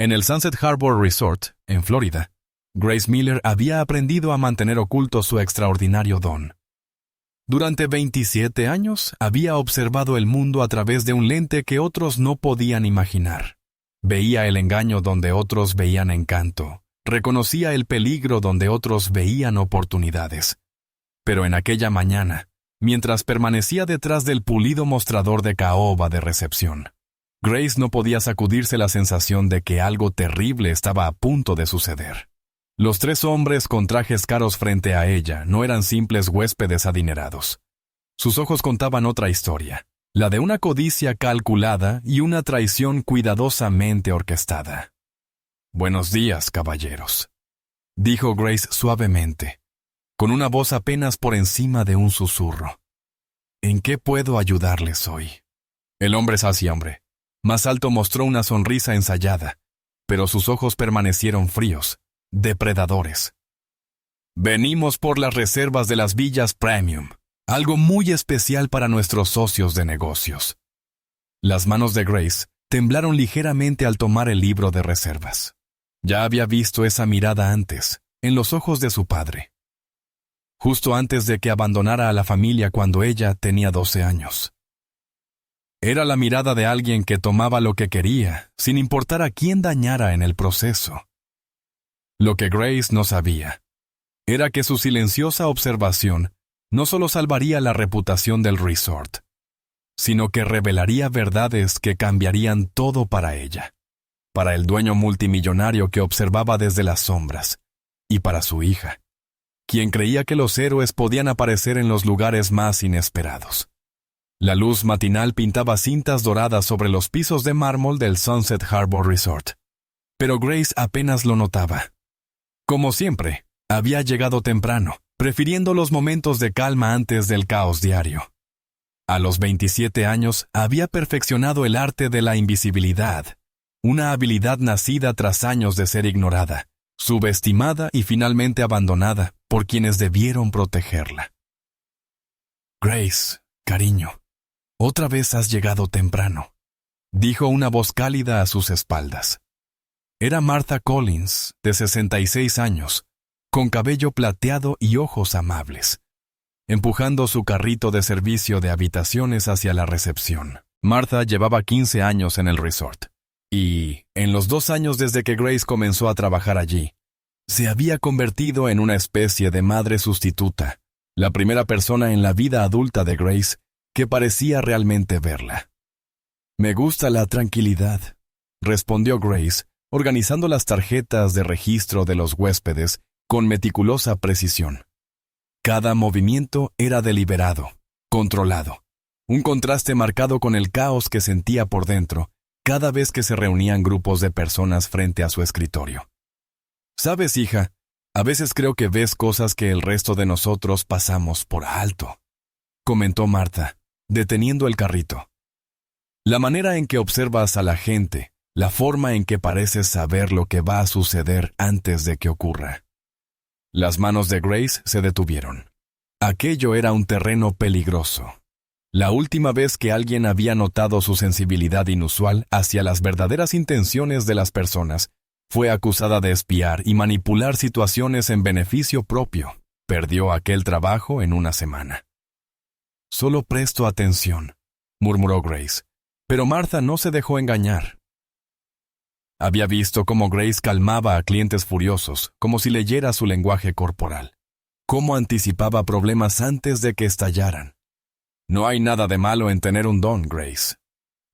En el Sunset Harbor Resort, en Florida, Grace Miller había aprendido a mantener oculto su extraordinario don. Durante 27 años había observado el mundo a través de un lente que otros no podían imaginar. Veía el engaño donde otros veían encanto. Reconocía el peligro donde otros veían oportunidades. Pero en aquella mañana, mientras permanecía detrás del pulido mostrador de caoba de recepción, Grace no podía sacudirse la sensación de que algo terrible estaba a punto de suceder. Los 3 hombres con trajes caros frente a ella no eran simples huéspedes adinerados. Sus ojos contaban otra historia, la de una codicia calculada y una traición cuidadosamente orquestada. «Buenos días, caballeros», dijo Grace suavemente, con una voz apenas por encima de un susurro. «¿En qué puedo ayudarles hoy?» El hombre sacia hombre, más alto, mostró una sonrisa ensayada, pero sus ojos permanecieron fríos, depredadores. «Venimos por las reservas de las villas Premium, algo muy especial para nuestros socios de negocios». Las manos de Grace temblaron ligeramente al tomar el libro de reservas. Ya había visto esa mirada antes, en los ojos de su padre. Justo antes de que abandonara a la familia cuando ella tenía 12 años. Era la mirada de alguien que tomaba lo que quería, sin importar a quién dañara en el proceso. Lo que Grace no sabía era que su silenciosa observación no solo salvaría la reputación del resort, sino que revelaría verdades que cambiarían todo para ella, para el dueño multimillonario que observaba desde las sombras, y para su hija, quien creía que los héroes podían aparecer en los lugares más inesperados. La luz matinal pintaba cintas doradas sobre los pisos de mármol del Sunset Harbor Resort, pero Grace apenas lo notaba. Como siempre, había llegado temprano, prefiriendo los momentos de calma antes del caos diario. A los 27 años había perfeccionado el arte de la invisibilidad, una habilidad nacida tras años de ser ignorada, subestimada y finalmente abandonada por quienes debieron protegerla. «Grace, cariño, otra vez has llegado temprano», dijo una voz cálida a sus espaldas. Era Martha Collins, de 66 años, con cabello plateado y ojos amables, empujando su carrito de servicio de habitaciones hacia la recepción. Martha llevaba 15 años en el resort, y, en los 2 años desde que Grace comenzó a trabajar allí, se había convertido en una especie de madre sustituta, la primera persona en la vida adulta de Grace que parecía realmente verla. «Me gusta la tranquilidad», respondió Grace, organizando las tarjetas de registro de los huéspedes con meticulosa precisión. Cada movimiento era deliberado, controlado, un contraste marcado con el caos que sentía por dentro cada vez que se reunían grupos de personas frente a su escritorio. «Sabes, hija, a veces creo que ves cosas que el resto de nosotros pasamos por alto», comentó Martha, deteniendo el carrito. «La manera en que observas a la gente, la forma en que pareces saber lo que va a suceder antes de que ocurra». Las manos de Grace se detuvieron. Aquello era un terreno peligroso. La última vez que alguien había notado su sensibilidad inusual hacia las verdaderas intenciones de las personas, fue acusada de espiar y manipular situaciones en beneficio propio. Perdió aquel trabajo en una semana. «Solo presto atención», murmuró Grace, pero Martha no se dejó engañar. Había visto cómo Grace calmaba a clientes furiosos, como si leyera su lenguaje corporal, cómo anticipaba problemas antes de que estallaran. No hay nada de malo en tener un don, Grace.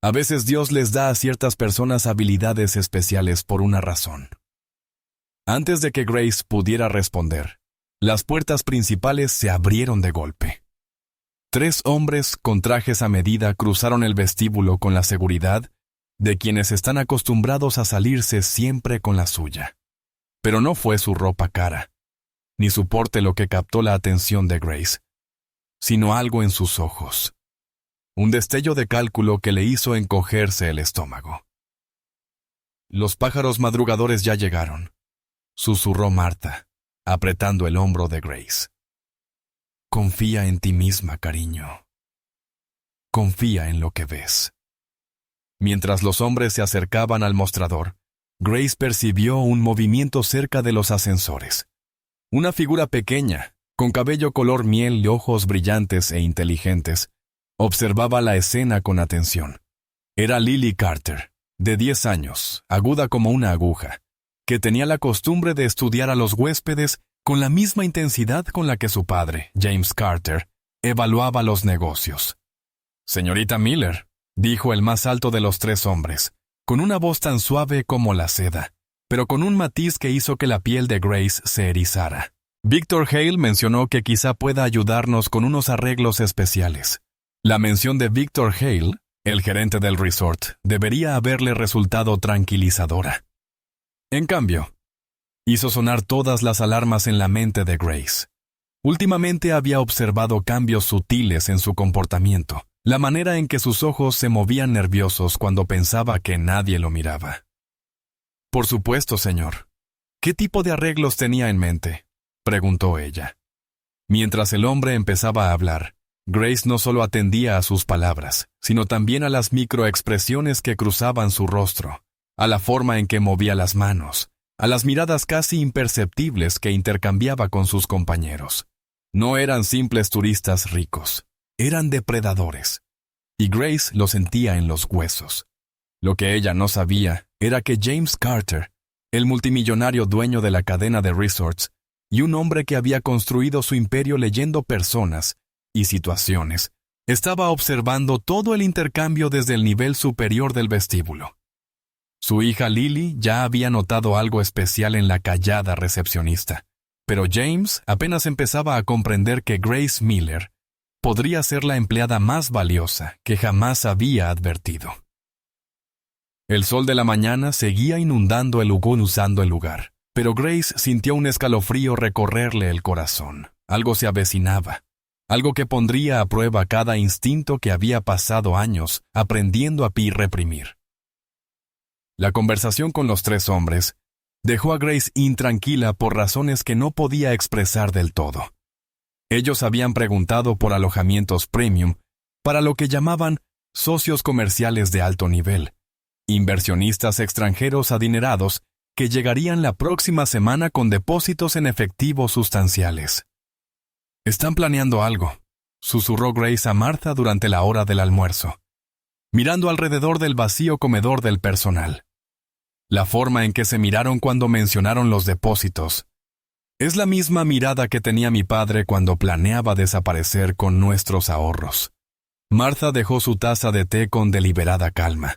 A veces Dios les da a ciertas personas habilidades especiales por una razón. Antes de que Grace pudiera responder, las puertas principales se abrieron de golpe. 3 hombres con trajes a medida cruzaron el vestíbulo con la seguridad de quienes están acostumbrados a salirse siempre con la suya. Pero no fue su ropa cara, ni su porte lo que captó la atención de Grace, sino algo en sus ojos. Un destello de cálculo que le hizo encogerse el estómago. «Los pájaros madrugadores ya llegaron», susurró Martha, apretando el hombro de Grace. «Confía en ti misma, cariño. Confía en lo que ves». Mientras los hombres se acercaban al mostrador, Grace percibió un movimiento cerca de los ascensores. Una figura pequeña, con cabello color miel y ojos brillantes e inteligentes, observaba la escena con atención. Era Lily Carter, de 10 años, aguda como una aguja, que tenía la costumbre de estudiar a los huéspedes con la misma intensidad con la que su padre, James Carter, evaluaba los negocios. «Señorita Miller», dijo el más alto de los 3 hombres, con una voz tan suave como la seda, pero con un matiz que hizo que la piel de Grace se erizara. «Victor Hale mencionó que quizá pueda ayudarnos con unos arreglos especiales». La mención de Victor Hale, el gerente del resort, debería haberle resultado tranquilizadora. En cambio, hizo sonar todas las alarmas en la mente de Grace. Últimamente había observado cambios sutiles en su comportamiento, la manera en que sus ojos se movían nerviosos cuando pensaba que nadie lo miraba. «Por supuesto, señor. ¿Qué tipo de arreglos tenía en mente?», preguntó ella. Mientras el hombre empezaba a hablar, Grace no solo atendía a sus palabras, sino también a las microexpresiones que cruzaban su rostro, a la forma en que movía las manos, a las miradas casi imperceptibles que intercambiaba con sus compañeros. No eran simples turistas ricos, eran depredadores, y Grace lo sentía en los huesos. Lo que ella no sabía era que James Carter, el multimillonario dueño de la cadena de resorts, y un hombre que había construido su imperio leyendo personas y situaciones, estaba observando todo el intercambio desde el nivel superior del vestíbulo. Su hija Lily ya había notado algo especial en la callada recepcionista, pero James apenas empezaba a comprender que Grace Miller podría ser la empleada más valiosa que jamás había advertido. El sol de la mañana seguía inundando el lugar, pero Grace sintió un escalofrío recorrerle el corazón. Algo se avecinaba, algo que pondría a prueba cada instinto que había pasado años aprendiendo a reprimir. La conversación con los 3 hombres dejó a Grace intranquila por razones que no podía expresar del todo. Ellos habían preguntado por alojamientos premium para lo que llamaban socios comerciales de alto nivel, inversionistas extranjeros adinerados que llegarían la próxima semana con depósitos en efectivo sustanciales. «Están planeando algo», susurró Grace a Martha durante la hora del almuerzo, mirando alrededor del vacío comedor del personal. La forma en que se miraron cuando mencionaron los depósitos es la misma mirada que tenía mi padre cuando planeaba desaparecer con nuestros ahorros. Martha dejó su taza de té con deliberada calma.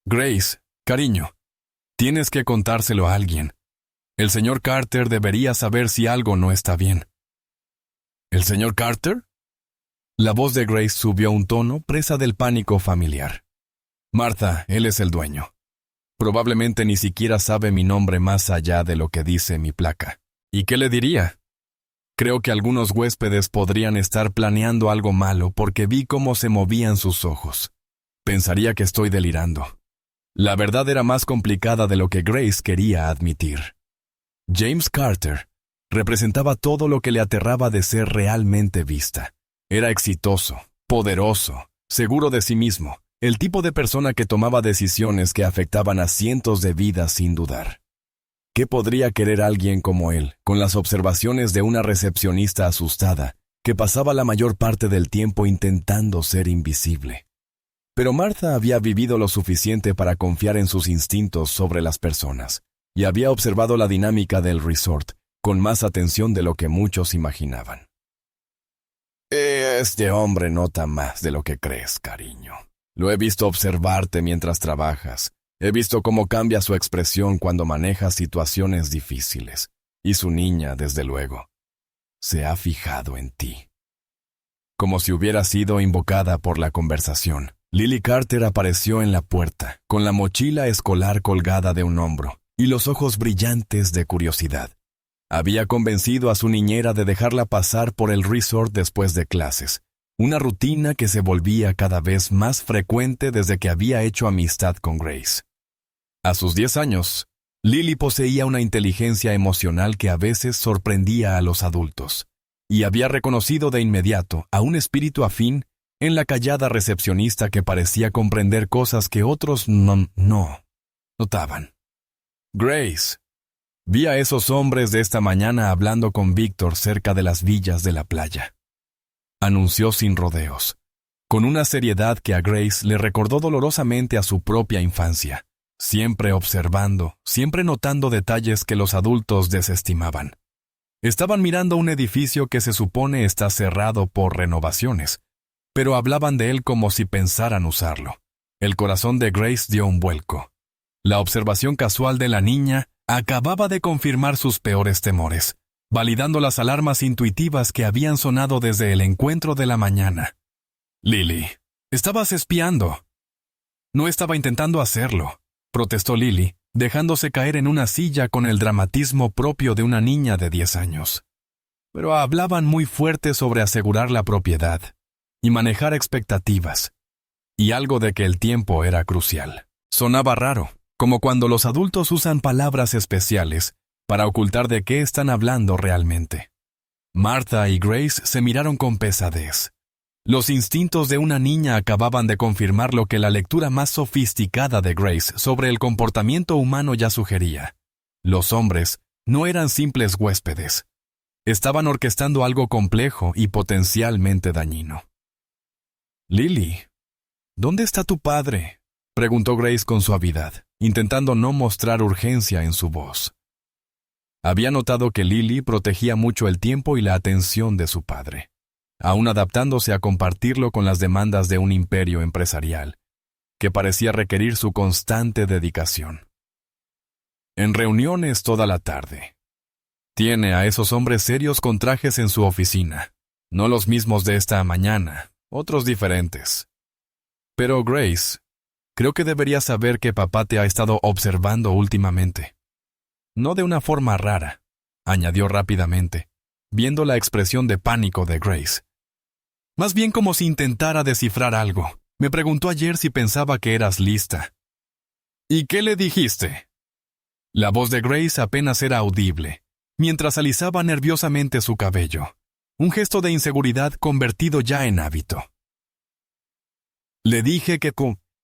«Grace, cariño, tienes que contárselo a alguien. El señor Carter debería saber si algo no está bien». «¿El señor Carter?». La voz de Grace subió un tono, presa del pánico familiar. «Martha, él es el dueño. Probablemente ni siquiera sabe mi nombre más allá de lo que dice mi placa. ¿Y qué le diría? Creo que algunos huéspedes podrían estar planeando algo malo porque vi cómo se movían sus ojos. Pensaría que estoy delirando». La verdad era más complicada de lo que Grace quería admitir. James Carter representaba todo lo que le aterraba de ser realmente vista. Era exitoso, poderoso, seguro de sí mismo, el tipo de persona que tomaba decisiones que afectaban a cientos de vidas sin dudar. ¿Qué podría querer alguien como él, con las observaciones de una recepcionista asustada, que pasaba la mayor parte del tiempo intentando ser invisible? Pero Martha había vivido lo suficiente para confiar en sus instintos sobre las personas, y había observado la dinámica del resort con más atención de lo que muchos imaginaban. «Este hombre nota más de lo que crees, cariño. Lo he visto observarte mientras trabajas. He visto cómo cambia su expresión cuando maneja situaciones difíciles. Y su niña, desde luego, se ha fijado en ti». Como si hubiera sido invocada por la conversación, Lily Carter apareció en la puerta, con la mochila escolar colgada de un hombro y los ojos brillantes de curiosidad. Había convencido a su niñera de dejarla pasar por el resort después de clases, una rutina que se volvía cada vez más frecuente desde que había hecho amistad con Grace. A sus 10 años, Lily poseía una inteligencia emocional que a veces sorprendía a los adultos, y había reconocido de inmediato a un espíritu afín en la callada recepcionista que parecía comprender cosas que otros no notaban. Grace, vi a esos hombres de esta mañana hablando con Víctor cerca de las villas de la playa. Anunció sin rodeos, con una seriedad que a Grace le recordó dolorosamente a su propia infancia, siempre observando, siempre notando detalles que los adultos desestimaban. Estaban mirando un edificio que se supone está cerrado por renovaciones, pero hablaban de él como si pensaran usarlo. El corazón de Grace dio un vuelco. La observación casual de la niña acababa de confirmar sus peores temores, validando las alarmas intuitivas que habían sonado desde el encuentro de la mañana. Lily, estabas espiando. No estaba intentando hacerlo, protestó Lily, dejándose caer en una silla con el dramatismo propio de una niña de 10 años. Pero hablaban muy fuerte sobre asegurar la propiedad y manejar expectativas, y algo de que el tiempo era crucial. Sonaba raro, como cuando los adultos usan palabras especiales para ocultar de qué están hablando realmente. Martha y Grace se miraron con pesadez. Los instintos de una niña acababan de confirmar lo que la lectura más sofisticada de Grace sobre el comportamiento humano ya sugería. Los hombres no eran simples huéspedes. Estaban orquestando algo complejo y potencialmente dañino. Lily, ¿dónde está tu padre?, preguntó Grace con suavidad, intentando no mostrar urgencia en su voz. Había notado que Lily protegía mucho el tiempo y la atención de su padre, aún adaptándose a compartirlo con las demandas de un imperio empresarial, que parecía requerir su constante dedicación. En reuniones toda la tarde. Tiene a esos hombres serios con trajes en su oficina, no los mismos de esta mañana, otros diferentes. Pero Grace, creo que deberías saber que papá te ha estado observando últimamente. No de una forma rara, añadió rápidamente, viendo la expresión de pánico de Grace. Más bien como si intentara descifrar algo. Me preguntó ayer si pensaba que eras lista. ¿Y qué le dijiste? La voz de Grace apenas era audible, mientras alisaba nerviosamente su cabello, un gesto de inseguridad convertido ya en hábito. Le dije que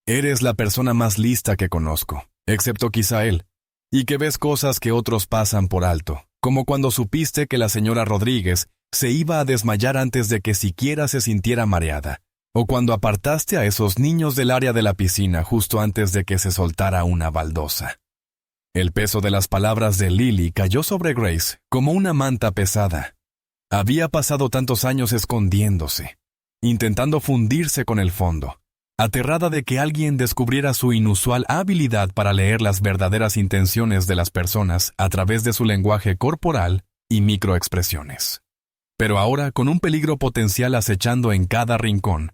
eres la persona más lista que conozco, excepto quizá él, y que ves cosas que otros pasan por alto, como cuando supiste que la señora Rodríguez se iba a desmayar antes de que siquiera se sintiera mareada, o cuando apartaste a esos niños del área de la piscina justo antes de que se soltara una baldosa. El peso de las palabras de Lily cayó sobre Grace como una manta pesada. Había pasado tantos años escondiéndose, intentando fundirse con el fondo, aterrada de que alguien descubriera su inusual habilidad para leer las verdaderas intenciones de las personas a través de su lenguaje corporal y microexpresiones. Pero ahora, con un peligro potencial acechando en cada rincón,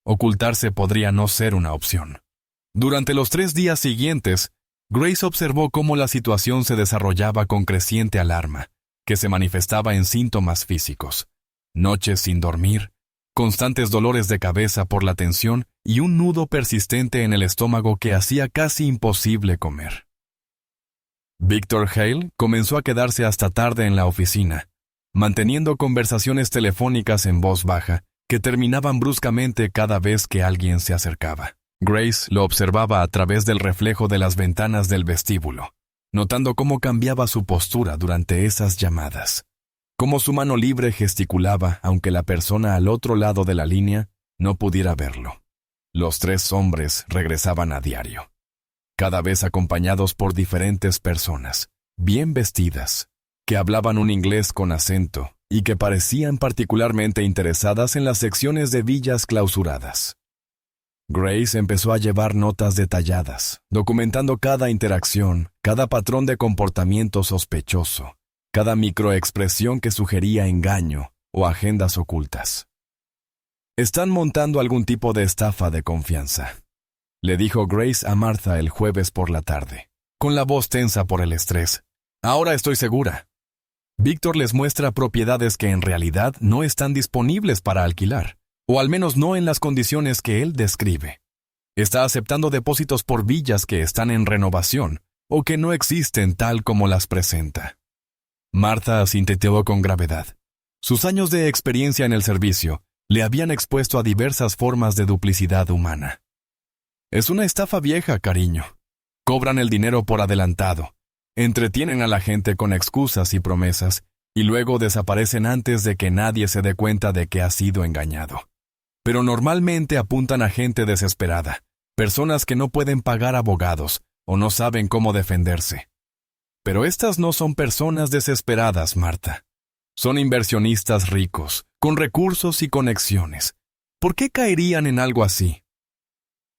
ocultarse podría no ser una opción. Durante los 3 días siguientes, Grace observó cómo la situación se desarrollaba con creciente alarma, que se manifestaba en síntomas físicos: noches sin dormir, constantes dolores de cabeza por la tensión y un nudo persistente en el estómago que hacía casi imposible comer. Víctor Hale comenzó a quedarse hasta tarde en la oficina, manteniendo conversaciones telefónicas en voz baja que terminaban bruscamente cada vez que alguien se acercaba. Grace lo observaba a través del reflejo de las ventanas del vestíbulo, notando cómo cambiaba su postura durante esas llamadas, cómo su mano libre gesticulaba aunque la persona al otro lado de la línea no pudiera verlo. Los 3 hombres regresaban a diario, cada vez acompañados por diferentes personas, bien vestidas, que hablaban un inglés con acento y que parecían particularmente interesadas en las secciones de villas clausuradas. Grace empezó a llevar notas detalladas, documentando cada interacción, cada patrón de comportamiento sospechoso, cada microexpresión que sugería engaño o agendas ocultas. «Están montando algún tipo de estafa de confianza», le dijo Grace a Martha el jueves por la tarde, con la voz tensa por el estrés. «Ahora estoy segura. Víctor les muestra propiedades que en realidad no están disponibles para alquilar, o al menos no en las condiciones que él describe. Está aceptando depósitos por villas que están en renovación o que no existen tal como las presenta». Martha sintetizó con gravedad. Sus años de experiencia en el servicio le habían expuesto a diversas formas de duplicidad humana. «Es una estafa vieja, cariño. Cobran el dinero por adelantado, entretienen a la gente con excusas y promesas, y luego desaparecen antes de que nadie se dé cuenta de que ha sido engañado. Pero normalmente apuntan a gente desesperada, personas que no pueden pagar abogados o no saben cómo defenderse. Pero estas no son personas desesperadas, Marta. Son inversionistas ricos, con recursos y conexiones. ¿Por qué caerían en algo así?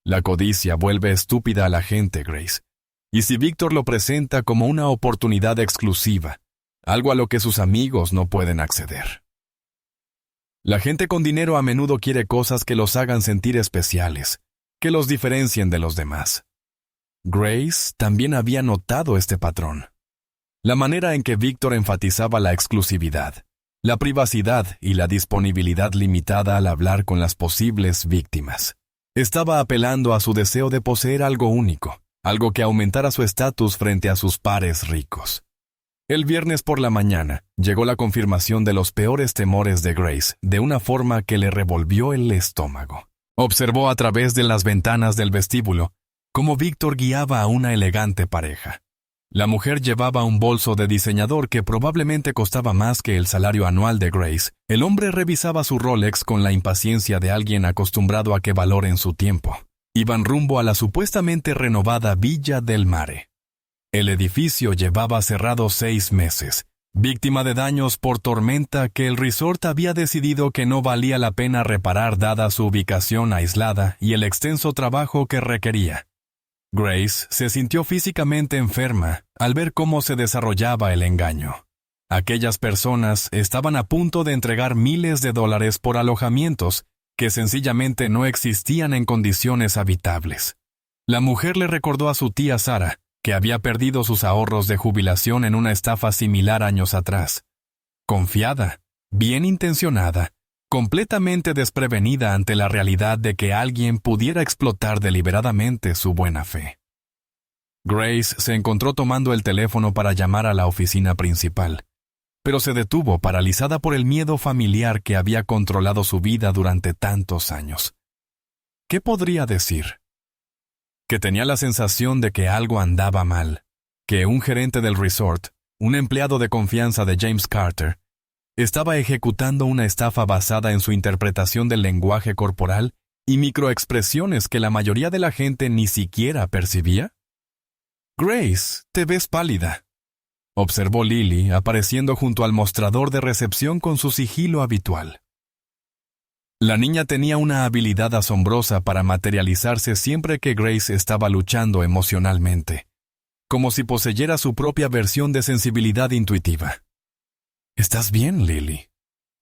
La codicia vuelve estúpida a la gente, Grace. Y si Víctor lo presenta como una oportunidad exclusiva, algo a lo que sus amigos no pueden acceder. La gente con dinero a menudo quiere cosas que los hagan sentir especiales, que los diferencien de los demás. Grace también había notado este patrón. La manera en que Víctor enfatizaba la exclusividad, la privacidad y la disponibilidad limitada al hablar con las posibles víctimas. Estaba apelando a su deseo de poseer algo único, algo que aumentara su estatus frente a sus pares ricos. El viernes por la mañana llegó la confirmación de los peores temores de Grace de una forma que le revolvió el estómago. Observó a través de las ventanas del vestíbulo cómo Víctor guiaba a una elegante pareja. La mujer llevaba un bolso de diseñador que probablemente costaba más que el salario anual de Grace. El hombre revisaba su Rolex con la impaciencia de alguien acostumbrado a que valoren su tiempo. Iban rumbo a la supuestamente renovada Villa del Mare. El edificio llevaba cerrado 6 meses, víctima de daños por tormenta que el resort había decidido que no valía la pena reparar dada su ubicación aislada y el extenso trabajo que requería. Grace se sintió físicamente enferma al ver cómo se desarrollaba el engaño. Aquellas personas estaban a punto de entregar miles de dólares por alojamientos que sencillamente no existían en condiciones habitables. La mujer le recordó a su tía Sara que había perdido sus ahorros de jubilación en una estafa similar años atrás. Confiada, bien intencionada, completamente desprevenida ante la realidad de que alguien pudiera explotar deliberadamente su buena fe. Grace se encontró tomando el teléfono para llamar a la oficina principal, pero se detuvo paralizada por el miedo familiar que había controlado su vida durante tantos años. ¿Qué podría decir? Que tenía la sensación de que algo andaba mal, que un gerente del resort, un empleado de confianza de James Carter, estaba ejecutando una estafa basada en su interpretación del lenguaje corporal y microexpresiones que la mayoría de la gente ni siquiera percibía. «Grace, te ves pálida», observó Lily apareciendo junto al mostrador de recepción con su sigilo habitual. La niña tenía una habilidad asombrosa para materializarse siempre que Grace estaba luchando emocionalmente, como si poseyera su propia versión de sensibilidad intuitiva. «¿Estás bien, Lily?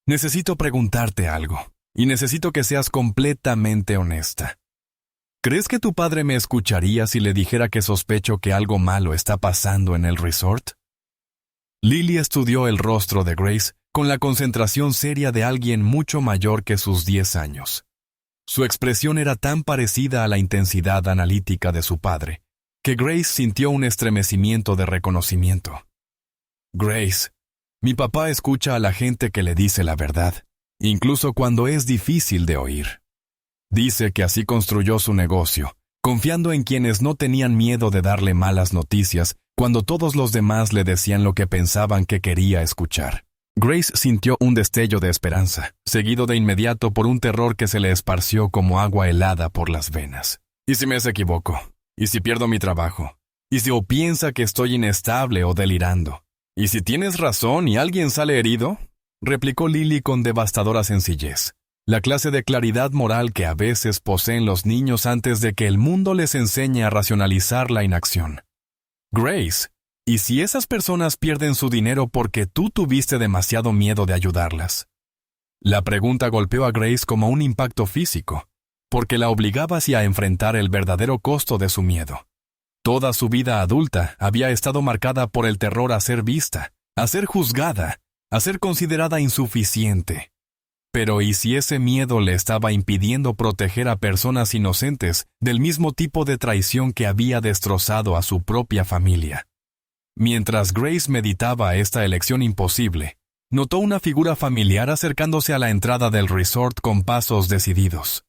Necesito preguntarte algo, y necesito que seas completamente honesta. ¿Crees que tu padre me escucharía si le dijera que sospecho que algo malo está pasando en el resort?» Lily estudió el rostro de Grace con la concentración seria de alguien mucho mayor que sus 10 años. Su expresión era tan parecida a la intensidad analítica de su padre, que Grace sintió un estremecimiento de reconocimiento. «Grace, mi papá escucha a la gente que le dice la verdad, incluso cuando es difícil de oír. Dice que así construyó su negocio, confiando en quienes no tenían miedo de darle malas noticias cuando todos los demás le decían lo que pensaban que quería escuchar». Grace sintió un destello de esperanza, seguido de inmediato por un terror que se le esparció como agua helada por las venas. ¿Y si me equivoco? ¿Y si pierdo mi trabajo? ¿Y si piensa que estoy inestable o delirando? ¿Y si tienes razón y alguien sale herido?, replicó Lily con devastadora sencillez, la clase de claridad moral que a veces poseen los niños antes de que el mundo les enseñe a racionalizar la inacción. Grace, ¿y si esas personas pierden su dinero porque tú tuviste demasiado miedo de ayudarlas? La pregunta golpeó a Grace como un impacto físico, porque la obligaba hacia enfrentar el verdadero costo de su miedo. Toda su vida adulta había estado marcada por el terror a ser vista, a ser juzgada, a ser considerada insuficiente. Pero ¿y si ese miedo le estaba impidiendo proteger a personas inocentes del mismo tipo de traición que había destrozado a su propia familia? Mientras Grace meditaba esta elección imposible, notó una figura familiar acercándose a la entrada del resort con pasos decididos.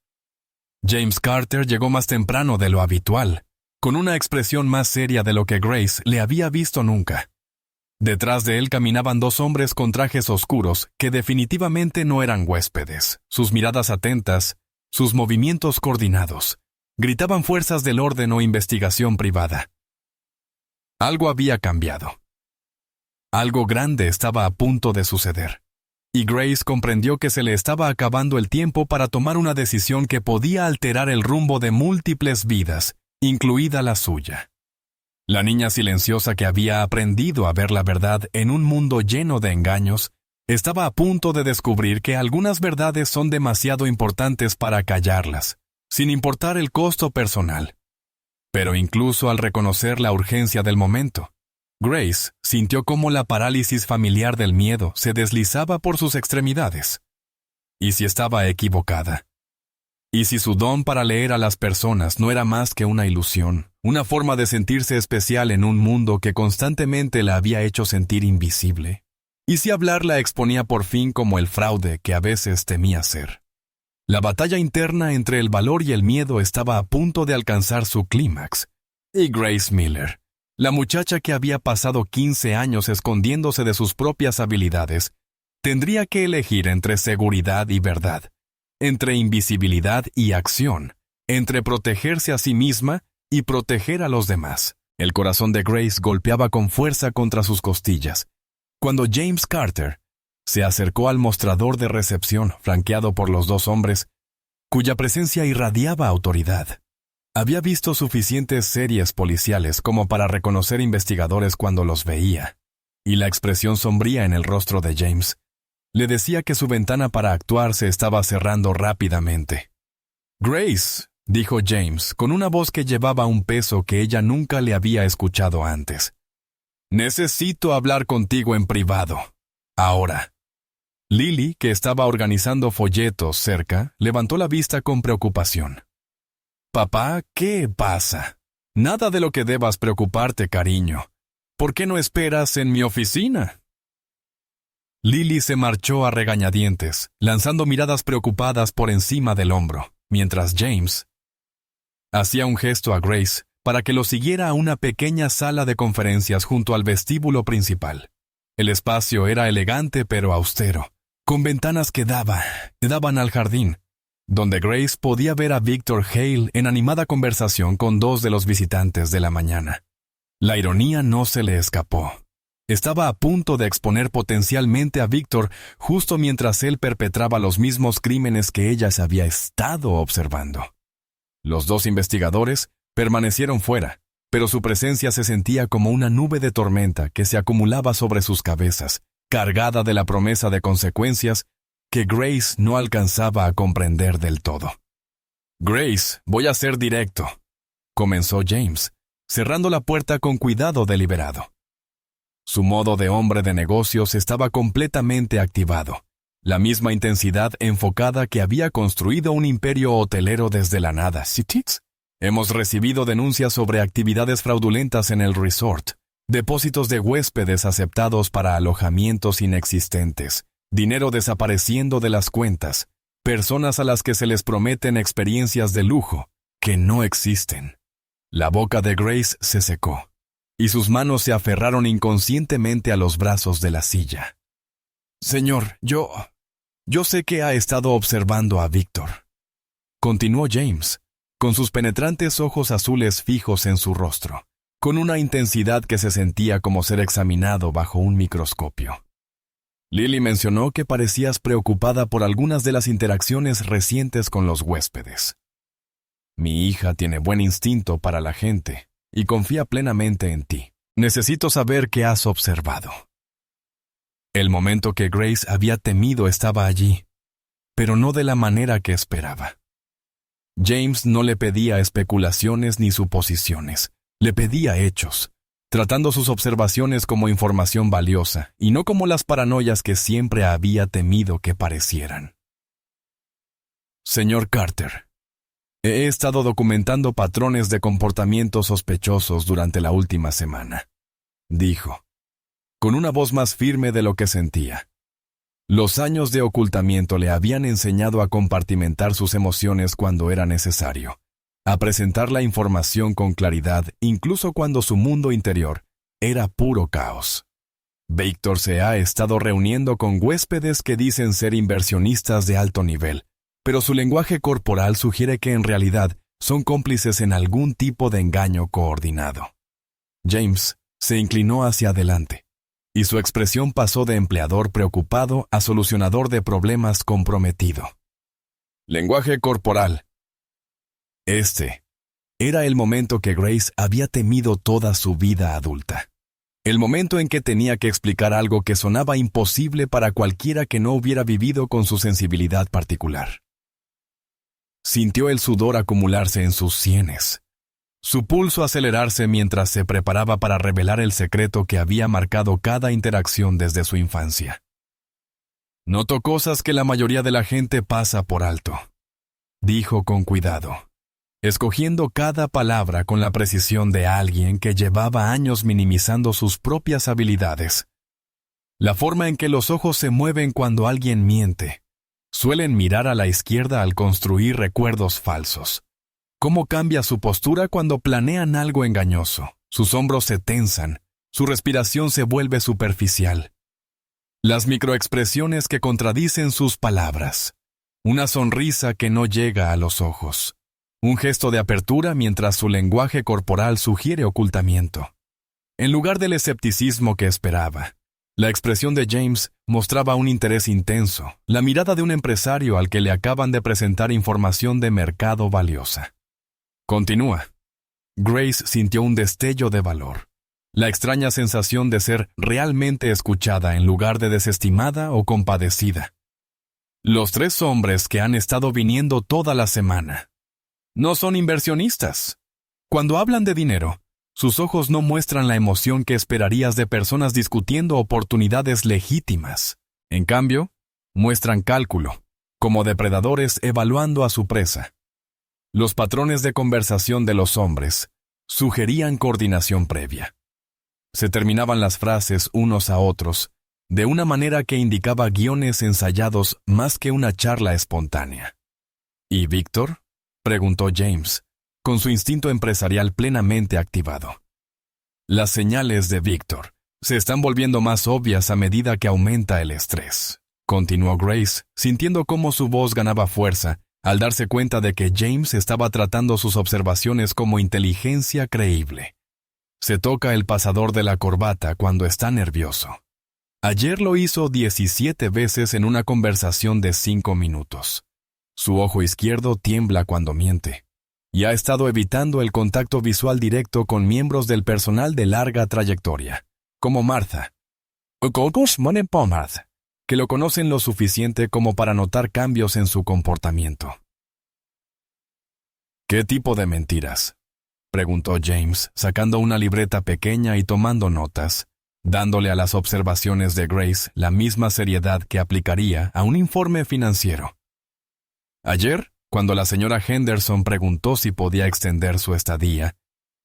James Carter llegó más temprano de lo habitual, con una expresión más seria de lo que Grace le había visto nunca. Detrás de él caminaban dos hombres con trajes oscuros que definitivamente no eran huéspedes. Sus miradas atentas, sus movimientos coordinados, gritaban fuerzas del orden o investigación privada. Algo había cambiado. Algo grande estaba a punto de suceder. Y Grace comprendió que se le estaba acabando el tiempo para tomar una decisión que podía alterar el rumbo de múltiples vidas, incluida la suya. La niña silenciosa que había aprendido a ver la verdad en un mundo lleno de engaños, estaba a punto de descubrir que algunas verdades son demasiado importantes para callarlas, sin importar el costo personal. Pero incluso al reconocer la urgencia del momento, Grace sintió cómo la parálisis familiar del miedo se deslizaba por sus extremidades. ¿Y si estaba equivocada? ¿Y si su don para leer a las personas no era más que una ilusión, una forma de sentirse especial en un mundo que constantemente la había hecho sentir invisible? ¿Y si hablar la exponía por fin como el fraude que a veces temía ser? La batalla interna entre el valor y el miedo estaba a punto de alcanzar su clímax, y Grace Miller, la muchacha que había pasado 15 años escondiéndose de sus propias habilidades, tendría que elegir entre seguridad y verdad, entre invisibilidad y acción, entre protegerse a sí misma y proteger a los demás. El corazón de Grace golpeaba con fuerza contra sus costillas, cuando James Carter se acercó al mostrador de recepción flanqueado por los dos hombres, cuya presencia irradiaba autoridad. Había visto suficientes series policiales como para reconocer investigadores cuando los veía, y la expresión sombría en el rostro de James le decía que su ventana para actuar se estaba cerrando rápidamente. «Grace», dijo James, con una voz que llevaba un peso que ella nunca le había escuchado antes. «Necesito hablar contigo en privado. Ahora». Lily, que estaba organizando folletos cerca, levantó la vista con preocupación. «Papá, ¿qué pasa? Nada de lo que debas preocuparte, cariño. ¿Por qué no esperas en mi oficina?» Lily se marchó a regañadientes, lanzando miradas preocupadas por encima del hombro, mientras James hacía un gesto a Grace para que lo siguiera a una pequeña sala de conferencias junto al vestíbulo principal. El espacio era elegante pero austero, con ventanas que daban al jardín, donde Grace podía ver a Victor Hale en animada conversación con dos de los visitantes de la mañana. La ironía no se le escapó. Estaba a punto de exponer potencialmente a Victor justo mientras él perpetraba los mismos crímenes que ella se había estado observando. Los dos investigadores permanecieron fuera, pero su presencia se sentía como una nube de tormenta que se acumulaba sobre sus cabezas, cargada de la promesa de consecuencias que Grace no alcanzaba a comprender del todo. «Grace, voy a ser directo», comenzó James, cerrando la puerta con cuidado deliberado. Su modo de hombre de negocios estaba completamente activado, la misma intensidad enfocada que había construido un imperio hotelero desde la nada. ¿Sitix? Hemos recibido denuncias sobre actividades fraudulentas en el resort, depósitos de huéspedes aceptados para alojamientos inexistentes, dinero desapareciendo de las cuentas, personas a las que se les prometen experiencias de lujo que no existen. La boca de Grace se secó, y sus manos se aferraron inconscientemente a los brazos de la silla. «Señor, yo sé que ha estado observando a Víctor», continuó James, con sus penetrantes ojos azules fijos en su rostro, con una intensidad que se sentía como ser examinado bajo un microscopio. Lily mencionó que parecías preocupada por algunas de las interacciones recientes con los huéspedes. «Mi hija tiene buen instinto para la gente y confía plenamente en ti. Necesito saber qué has observado». El momento que Grace había temido estaba allí, pero no de la manera que esperaba. James no le pedía especulaciones ni suposiciones, le pedía hechos, tratando sus observaciones como información valiosa y no como las paranoias que siempre había temido que parecieran. «Señor Carter, he estado documentando patrones de comportamiento sospechosos durante la última semana», dijo, con una voz más firme de lo que sentía. Los años de ocultamiento le habían enseñado a compartimentar sus emociones cuando era necesario, a presentar la información con claridad, incluso cuando su mundo interior era puro caos. Víctor se ha estado reuniendo con huéspedes que dicen ser inversionistas de alto nivel, pero su lenguaje corporal sugiere que en realidad son cómplices en algún tipo de engaño coordinado. James se inclinó hacia adelante, y su expresión pasó de empleador preocupado a solucionador de problemas comprometido. Lenguaje corporal. Este era el momento que Grace había temido toda su vida adulta. El momento en que tenía que explicar algo que sonaba imposible para cualquiera que no hubiera vivido con su sensibilidad particular. Sintió el sudor acumularse en sus sienes, su pulso acelerarse mientras se preparaba para revelar el secreto que había marcado cada interacción desde su infancia. Notó cosas que la mayoría de la gente pasa por alto, dijo con cuidado, escogiendo cada palabra con la precisión de alguien que llevaba años minimizando sus propias habilidades. La forma en que los ojos se mueven cuando alguien miente. Suelen mirar a la izquierda al construir recuerdos falsos. Cómo cambia su postura cuando planean algo engañoso. Sus hombros se tensan, su respiración se vuelve superficial. Las microexpresiones que contradicen sus palabras. Una sonrisa que no llega a los ojos. Un gesto de apertura mientras su lenguaje corporal sugiere ocultamiento. En lugar del escepticismo que esperaba, la expresión de James mostraba un interés intenso, la mirada de un empresario al que le acaban de presentar información de mercado valiosa. Continúa. Grace sintió un destello de valor, la extraña sensación de ser realmente escuchada en lugar de desestimada o compadecida. Los 3 hombres que han estado viniendo toda la semana no son inversionistas. Cuando hablan de dinero, sus ojos no muestran la emoción que esperarías de personas discutiendo oportunidades legítimas. En cambio, muestran cálculo, como depredadores evaluando a su presa. Los patrones de conversación de los hombres sugerían coordinación previa. Se terminaban las frases unos a otros, de una manera que indicaba guiones ensayados más que una charla espontánea. ¿Y Víctor?, preguntó James, con su instinto empresarial plenamente activado. Las señales de Víctor se están volviendo más obvias a medida que aumenta el estrés, continuó Grace, sintiendo cómo su voz ganaba fuerza al darse cuenta de que James estaba tratando sus observaciones como inteligencia creíble. Se toca el pasador de la corbata cuando está nervioso. Ayer lo hizo 17 veces en una conversación de 5 minutos. Su ojo izquierdo tiembla cuando miente, y ha estado evitando el contacto visual directo con miembros del personal de larga trayectoria, como Martha, que lo conocen lo suficiente como para notar cambios en su comportamiento. ¿Qué tipo de mentiras?, preguntó James, sacando una libreta pequeña y tomando notas, dándole a las observaciones de Grace la misma seriedad que aplicaría a un informe financiero. Ayer, cuando la señora Henderson preguntó si podía extender su estadía,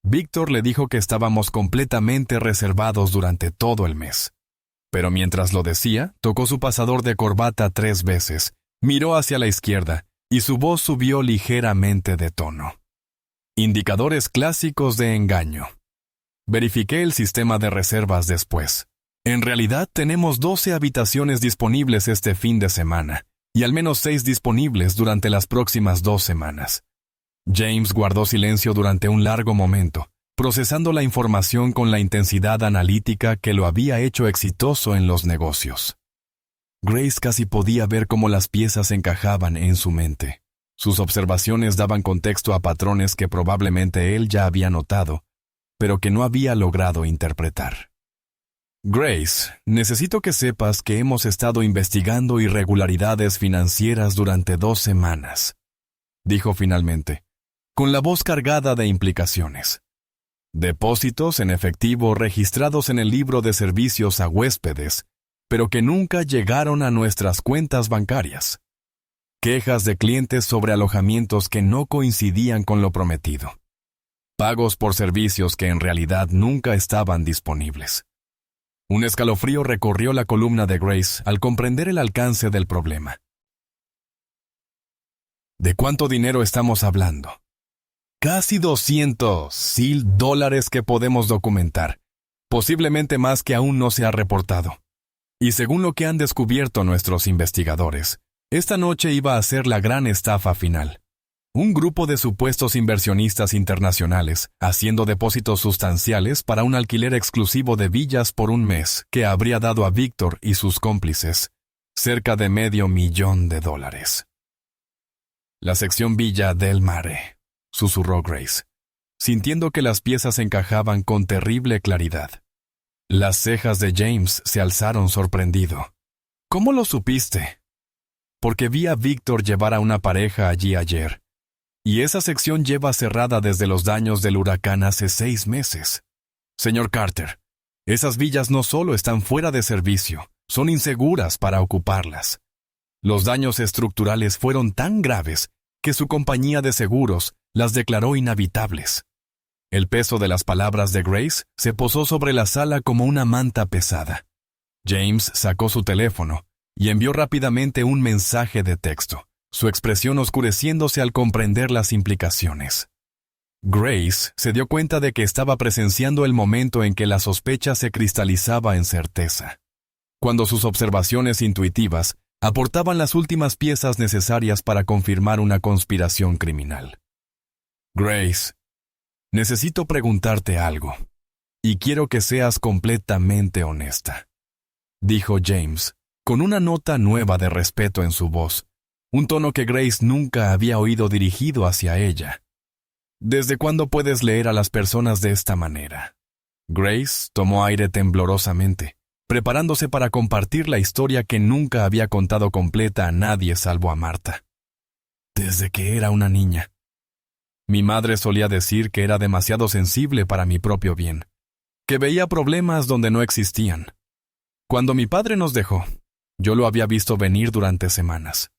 Víctor le dijo que estábamos completamente reservados durante todo el mes. Pero mientras lo decía, tocó su pasador de corbata 3 veces, miró hacia la izquierda, y su voz subió ligeramente de tono. Indicadores clásicos de engaño. Verifiqué el sistema de reservas después. En realidad tenemos 12 habitaciones disponibles este fin de semana, y al menos 6 disponibles durante las próximas 2 semanas. James guardó silencio durante un largo momento, procesando la información con la intensidad analítica que lo había hecho exitoso en los negocios. Grace casi podía ver cómo las piezas encajaban en su mente. Sus observaciones daban contexto a patrones que probablemente él ya había notado, pero que no había logrado interpretar. Grace, necesito que sepas que hemos estado investigando irregularidades financieras durante 2 semanas, dijo finalmente, con la voz cargada de implicaciones. Depósitos en efectivo registrados en el libro de servicios a huéspedes, pero que nunca llegaron a nuestras cuentas bancarias. Quejas de clientes sobre alojamientos que no coincidían con lo prometido. Pagos por servicios que en realidad nunca estaban disponibles. Un escalofrío recorrió la columna de Grace al comprender el alcance del problema. ¿De cuánto dinero estamos hablando?, Casi $200,000 que podemos documentar, posiblemente más que aún no se ha reportado. Y según lo que han descubierto nuestros investigadores, esta noche iba a ser la gran estafa final. Un grupo de supuestos inversionistas internacionales haciendo depósitos sustanciales para un alquiler exclusivo de villas por un mes que habría dado a Víctor y sus cómplices cerca de $500,000. La sección Villa del Mare, susurró Grace, sintiendo que las piezas encajaban con terrible claridad. Las cejas de James se alzaron sorprendido. ¿Cómo lo supiste? Porque vi a Víctor llevar a una pareja allí ayer. Y esa sección lleva cerrada desde los daños del huracán hace 6 meses. Señor Carter, esas villas no solo están fuera de servicio, son inseguras para ocuparlas. Los daños estructurales fueron tan graves que su compañía de seguros las declaró inhabitables. El peso de las palabras de Grace se posó sobre la sala como una manta pesada. James sacó su teléfono y envió rápidamente un mensaje de texto, su expresión oscureciéndose al comprender las implicaciones. Grace se dio cuenta de que estaba presenciando el momento en que la sospecha se cristalizaba en certeza, cuando sus observaciones intuitivas aportaban las últimas piezas necesarias para confirmar una conspiración criminal. Grace, necesito preguntarte algo, y quiero que seas completamente honesta, dijo James, con una nota nueva de respeto en su voz, un tono que Grace nunca había oído dirigido hacia ella. ¿Desde cuándo puedes leer a las personas de esta manera? Grace tomó aire temblorosamente, preparándose para compartir la historia que nunca había contado completa a nadie salvo a Marta. Desde que era una niña. Mi madre solía decir que era demasiado sensible para mi propio bien, que veía problemas donde no existían. Cuando mi padre nos dejó, yo lo había visto venir durante semanas.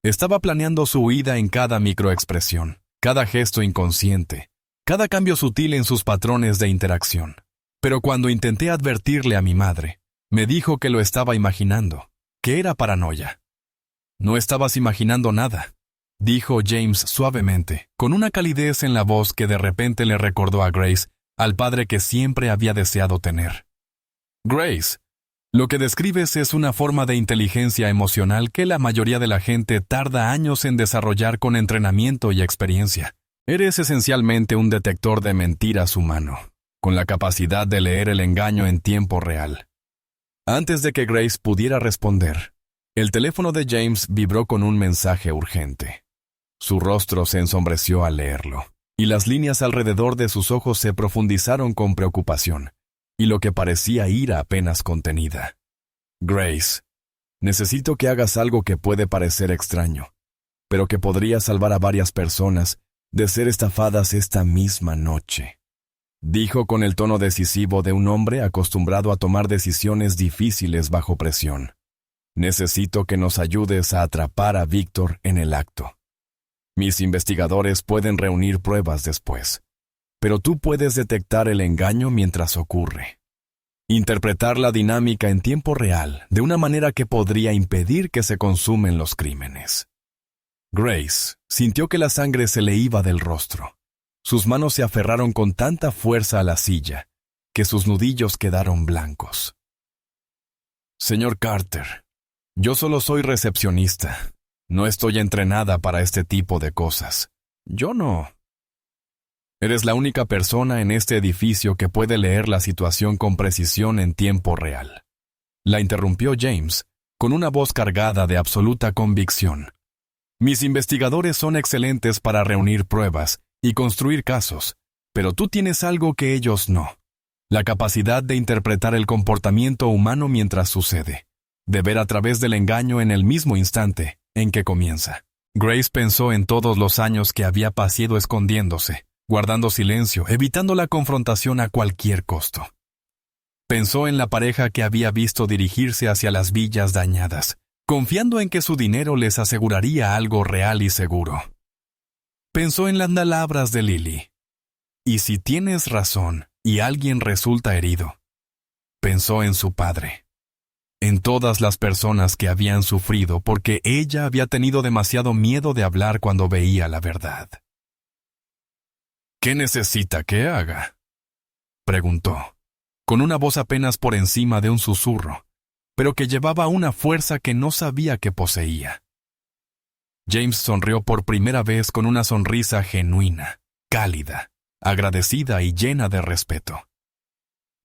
Estaba planeando su huida en cada microexpresión, cada gesto inconsciente, cada cambio sutil en sus patrones de interacción. Pero cuando intenté advertirle a mi madre, me dijo que lo estaba imaginando, que era paranoia. No estabas imaginando nada, dijo James suavemente, con una calidez en la voz que de repente le recordó a Grace al padre que siempre había deseado tener. Grace, lo que describes es una forma de inteligencia emocional que la mayoría de la gente tarda años en desarrollar con entrenamiento y experiencia. Eres esencialmente un detector de mentiras humano, con la capacidad de leer el engaño en tiempo real. Antes de que Grace pudiera responder, el teléfono de James vibró con un mensaje urgente. Su rostro se ensombreció al leerlo, y las líneas alrededor de sus ojos se profundizaron con preocupación, y lo que parecía ira apenas contenida. Grace, necesito que hagas algo que puede parecer extraño, pero que podría salvar a varias personas de ser estafadas esta misma noche, dijo con el tono decisivo de un hombre acostumbrado a tomar decisiones difíciles bajo presión. Necesito que nos ayudes a atrapar a Víctor en el acto. Mis investigadores pueden reunir pruebas después, pero tú puedes detectar el engaño mientras ocurre. Interpretar la dinámica en tiempo real de una manera que podría impedir que se consumen los crímenes. Grace sintió que la sangre se le iba del rostro. Sus manos se aferraron con tanta fuerza a la silla que sus nudillos quedaron blancos. Señor Carter, yo solo soy recepcionista. No estoy entrenada para este tipo de cosas. Yo no. Eres la única persona en este edificio que puede leer la situación con precisión en tiempo real. La interrumpió James, con una voz cargada de absoluta convicción. Mis investigadores son excelentes para reunir pruebas y construir casos, pero tú tienes algo que ellos no. La capacidad de interpretar el comportamiento humano mientras sucede, de ver a través del engaño en el mismo instante en que comienza. Grace pensó en todos los años que había pasado escondiéndose, guardando silencio, evitando la confrontación a cualquier costo. Pensó en la pareja que había visto dirigirse hacia las villas dañadas, confiando en que su dinero les aseguraría algo real y seguro. Pensó en las palabras de Lily. Y si tienes razón y alguien resulta herido. Pensó en su padre. En todas las personas que habían sufrido porque ella había tenido demasiado miedo de hablar cuando veía la verdad. ¿Qué necesita que haga?, preguntó, con una voz apenas por encima de un susurro, pero que llevaba una fuerza que no sabía que poseía. James sonrió por primera vez con una sonrisa genuina, cálida, agradecida y llena de respeto.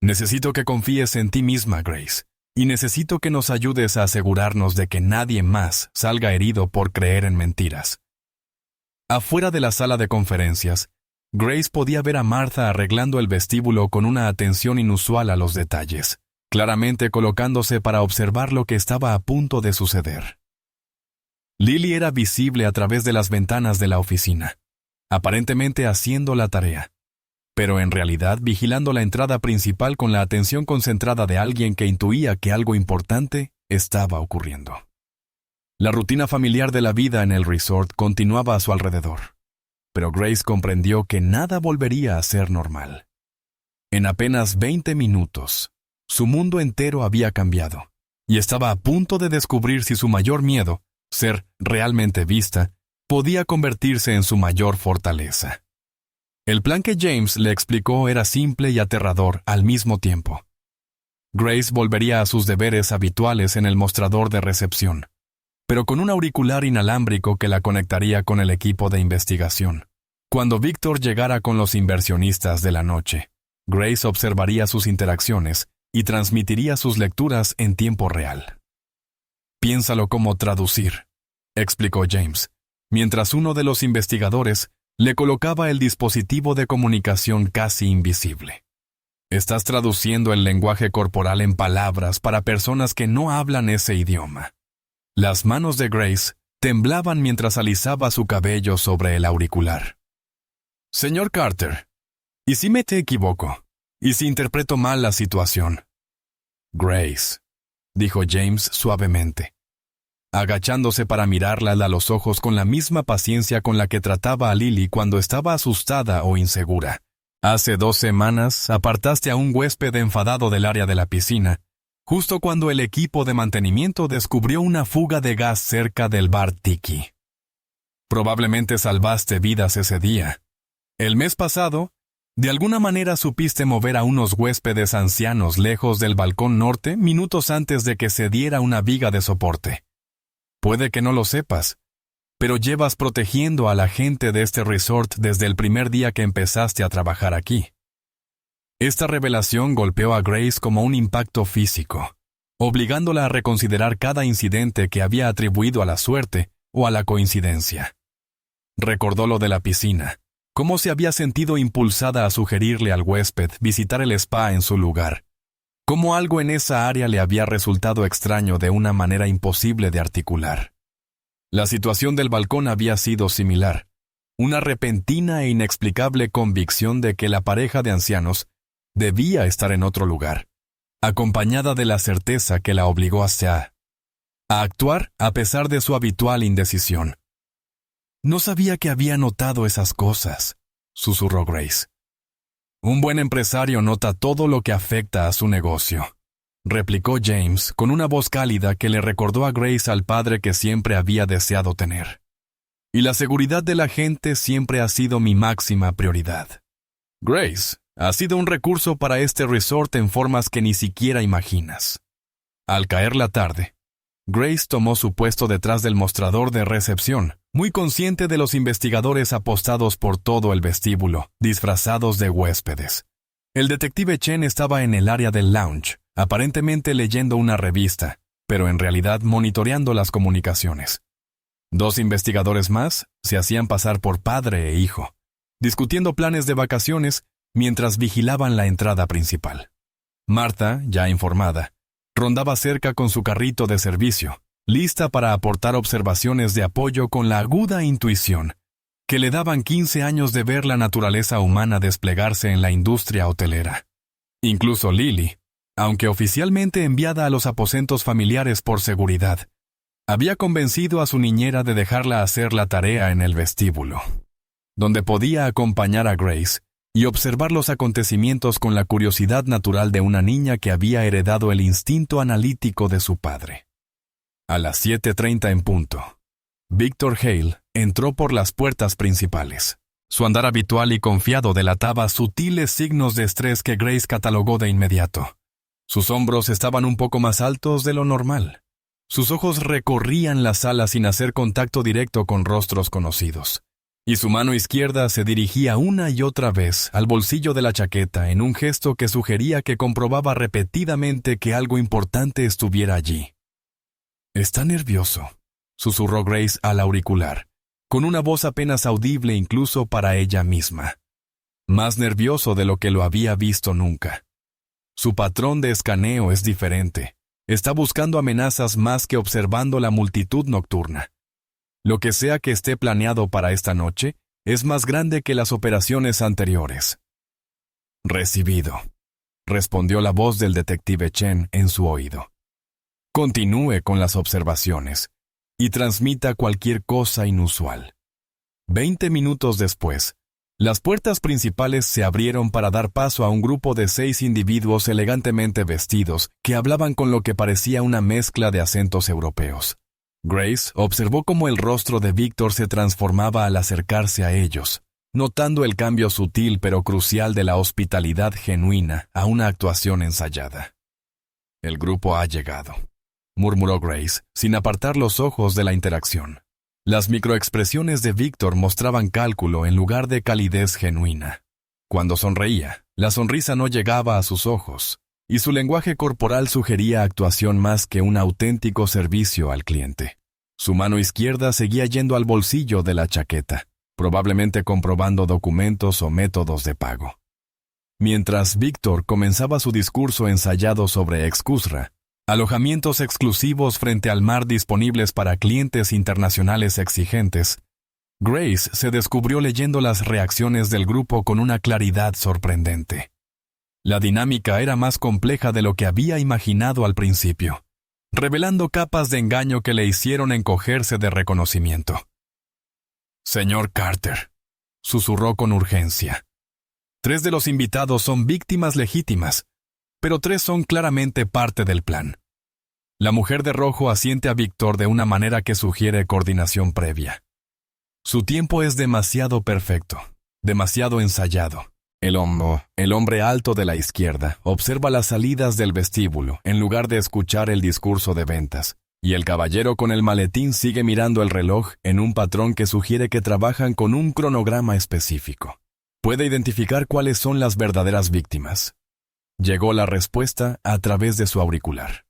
Necesito que confíes en ti misma, Grace, y necesito que nos ayudes a asegurarnos de que nadie más salga herido por creer en mentiras. Afuera de la sala de conferencias, Grace podía ver a Martha arreglando el vestíbulo con una atención inusual a los detalles, claramente colocándose para observar lo que estaba a punto de suceder. Lily era visible a través de las ventanas de la oficina, aparentemente haciendo la tarea, pero en realidad vigilando la entrada principal con la atención concentrada de alguien que intuía que algo importante estaba ocurriendo. La rutina familiar de la vida en el resort continuaba a su alrededor, pero Grace comprendió que nada volvería a ser normal. En apenas 20 minutos, su mundo entero había cambiado, y estaba a punto de descubrir si su mayor miedo, ser realmente vista, podía convertirse en su mayor fortaleza. El plan que James le explicó era simple y aterrador al mismo tiempo. Grace volvería a sus deberes habituales en el mostrador de recepción, pero con un auricular inalámbrico que la conectaría con el equipo de investigación. Cuando Victor llegara con los inversionistas de la noche, Grace observaría sus interacciones y transmitiría sus lecturas en tiempo real. Piénsalo como traducir, explicó James, mientras uno de los investigadores le colocaba el dispositivo de comunicación casi invisible. Estás traduciendo el lenguaje corporal en palabras para personas que no hablan ese idioma. Las manos de Grace temblaban mientras alisaba su cabello sobre el auricular. Señor Carter, ¿y si me te equivoco? ¿Y si interpreto mal la situación? Grace, dijo James suavemente, agachándose para mirarla a los ojos con la misma paciencia con la que trataba a Lily cuando estaba asustada o insegura. Hace 2 semanas apartaste a un huésped enfadado del área de la piscina, justo cuando el equipo de mantenimiento descubrió una fuga de gas cerca del bar Tiki. Probablemente salvaste vidas ese día. El mes pasado, de alguna manera supiste mover a unos huéspedes ancianos lejos del balcón norte minutos antes de que se diera una viga de soporte. Puede que no lo sepas, pero llevas protegiendo a la gente de este resort desde el primer día que empezaste a trabajar aquí. Esta revelación golpeó a Grace como un impacto físico, obligándola a reconsiderar cada incidente que había atribuido a la suerte o a la coincidencia. Recordó lo de la piscina, cómo se había sentido impulsada a sugerirle al huésped visitar el spa en su lugar, cómo algo en esa área le había resultado extraño de una manera imposible de articular. La situación del balcón había sido similar, una repentina e inexplicable convicción de que la pareja de ancianos debía estar en otro lugar, acompañada de la certeza que la obligó a actuar a pesar de su habitual indecisión. No sabía que había notado esas cosas, susurró Grace. Un buen empresario nota todo lo que afecta a su negocio, replicó James con una voz cálida que le recordó a Grace al padre que siempre había deseado tener. Y la seguridad de la gente siempre ha sido mi máxima prioridad. Grace, ha sido un recurso para este resort en formas que ni siquiera imaginas. Al caer la tarde, Grace tomó su puesto detrás del mostrador de recepción, muy consciente de los investigadores apostados por todo el vestíbulo, disfrazados de huéspedes. El detective Chen estaba en el área del lounge, aparentemente leyendo una revista, pero en realidad monitoreando las comunicaciones. 2 investigadores más se hacían pasar por padre e hijo, discutiendo planes de vacaciones mientras vigilaban la entrada principal. Martha, ya informada, rondaba cerca con su carrito de servicio, lista para aportar observaciones de apoyo con la aguda intuición que le daban 15 años de ver la naturaleza humana desplegarse en la industria hotelera. Incluso Lily, aunque oficialmente enviada a los aposentos familiares por seguridad, había convencido a su niñera de dejarla hacer la tarea en el vestíbulo, donde podía acompañar a Grace y observar los acontecimientos con la curiosidad natural de una niña que había heredado el instinto analítico de su padre. A las 7:30 en punto, Victor Hale entró por las puertas principales, Su andar habitual y confiado delataba sutiles signos de estrés que Grace catalogó de inmediato. Sus hombros estaban un poco más altos de lo normal. Sus ojos recorrían la sala sin hacer contacto directo con rostros conocidos. Y su mano izquierda se dirigía una y otra vez al bolsillo de la chaqueta en un gesto que sugería que comprobaba repetidamente que algo importante estuviera allí. «Está nervioso», susurró Grace al auricular, con una voz apenas audible incluso para ella misma. Más nervioso de lo que lo había visto nunca. Su patrón de escaneo es diferente. Está buscando amenazas más que observando la multitud nocturna. Lo que sea que esté planeado para esta noche es más grande que las operaciones anteriores. «Recibido», respondió la voz del detective Chen en su oído. «Continúe con las observaciones y transmita cualquier cosa inusual». 20 minutos después, las puertas principales se abrieron para dar paso a un grupo de 6 individuos elegantemente vestidos que hablaban con lo que parecía una mezcla de acentos europeos. Grace observó cómo el rostro de Víctor se transformaba al acercarse a ellos, notando el cambio sutil pero crucial de la hospitalidad genuina a una actuación ensayada. «El grupo ha llegado», murmuró Grace, sin apartar los ojos de la interacción. Las microexpresiones de Víctor mostraban cálculo en lugar de calidez genuina. Cuando sonreía, la sonrisa no llegaba a sus ojos, y su lenguaje corporal sugería actuación más que un auténtico servicio al cliente. Su mano izquierda seguía yendo al bolsillo de la chaqueta, probablemente comprobando documentos o métodos de pago. Mientras Víctor comenzaba su discurso ensayado sobre Excusra, alojamientos exclusivos frente al mar disponibles para clientes internacionales exigentes, Grace se descubrió leyendo las reacciones del grupo con una claridad sorprendente. La dinámica era más compleja de lo que había imaginado al principio, revelando capas de engaño que le hicieron encogerse de reconocimiento. «Señor Carter», susurró con urgencia. 3 de los invitados son víctimas legítimas, pero 3 son claramente parte del plan. La mujer de rojo asiente a Víctor de una manera que sugiere coordinación previa. Su tiempo es demasiado perfecto, demasiado ensayado. El hombre alto de la izquierda observa las salidas del vestíbulo en lugar de escuchar el discurso de ventas, y el caballero con el maletín sigue mirando el reloj en un patrón que sugiere que trabajan con un cronograma específico. Puede identificar cuáles son las verdaderas víctimas. Llegó la respuesta a través de su auricular.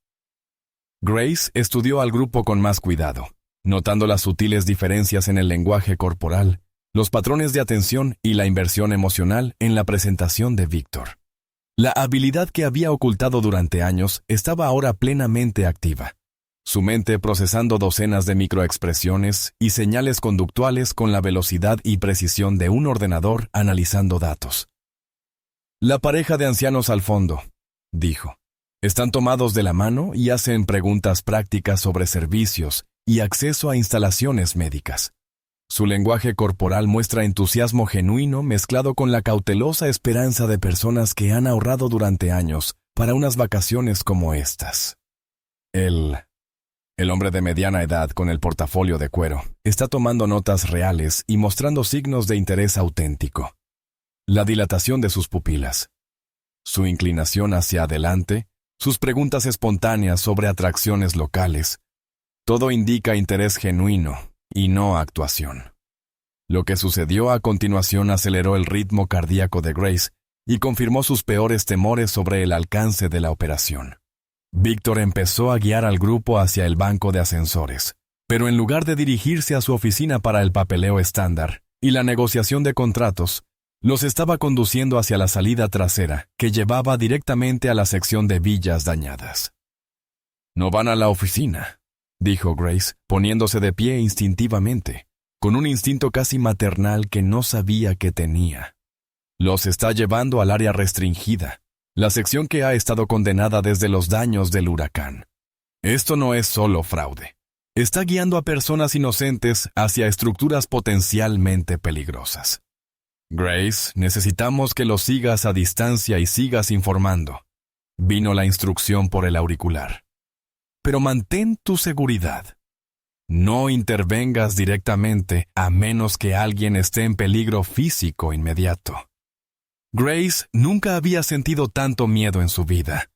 Grace estudió al grupo con más cuidado, notando las sutiles diferencias en el lenguaje corporal, los patrones de atención y la inversión emocional en la presentación de Víctor. La habilidad que había ocultado durante años estaba ahora plenamente activa, su mente procesando docenas de microexpresiones y señales conductuales con la velocidad y precisión de un ordenador analizando datos. «La pareja de ancianos al fondo», dijo. «Están tomados de la mano y hacen preguntas prácticas sobre servicios y acceso a instalaciones médicas. Su lenguaje corporal muestra entusiasmo genuino mezclado con la cautelosa esperanza de personas que han ahorrado durante años para unas vacaciones como estas. El hombre de mediana edad con el portafolio de cuero está tomando notas reales y mostrando signos de interés auténtico. La dilatación de sus pupilas, su inclinación hacia adelante, sus preguntas espontáneas sobre atracciones locales, todo indica interés genuino y no actuación. Lo que sucedió a continuación aceleró el ritmo cardíaco de Grace y confirmó sus peores temores sobre el alcance de la operación. Víctor empezó a guiar al grupo hacia el banco de ascensores, pero en lugar de dirigirse a su oficina para el papeleo estándar y la negociación de contratos, los estaba conduciendo hacia la salida trasera, que llevaba directamente a la sección de villas dañadas. «No van a la oficina», dijo Grace, poniéndose de pie instintivamente, con un instinto casi maternal que no sabía que tenía. «Los está llevando al área restringida, la sección que ha estado condenada desde los daños del huracán. Esto no es solo fraude. Está guiando a personas inocentes hacia estructuras potencialmente peligrosas. Grace, necesitamos que lo sigas a distancia y sigas informando». Vino la instrucción por el auricular. «Pero mantén tu seguridad». No intervengas directamente a menos que alguien esté en peligro físico inmediato. Grace nunca había sentido tanto miedo en su vida,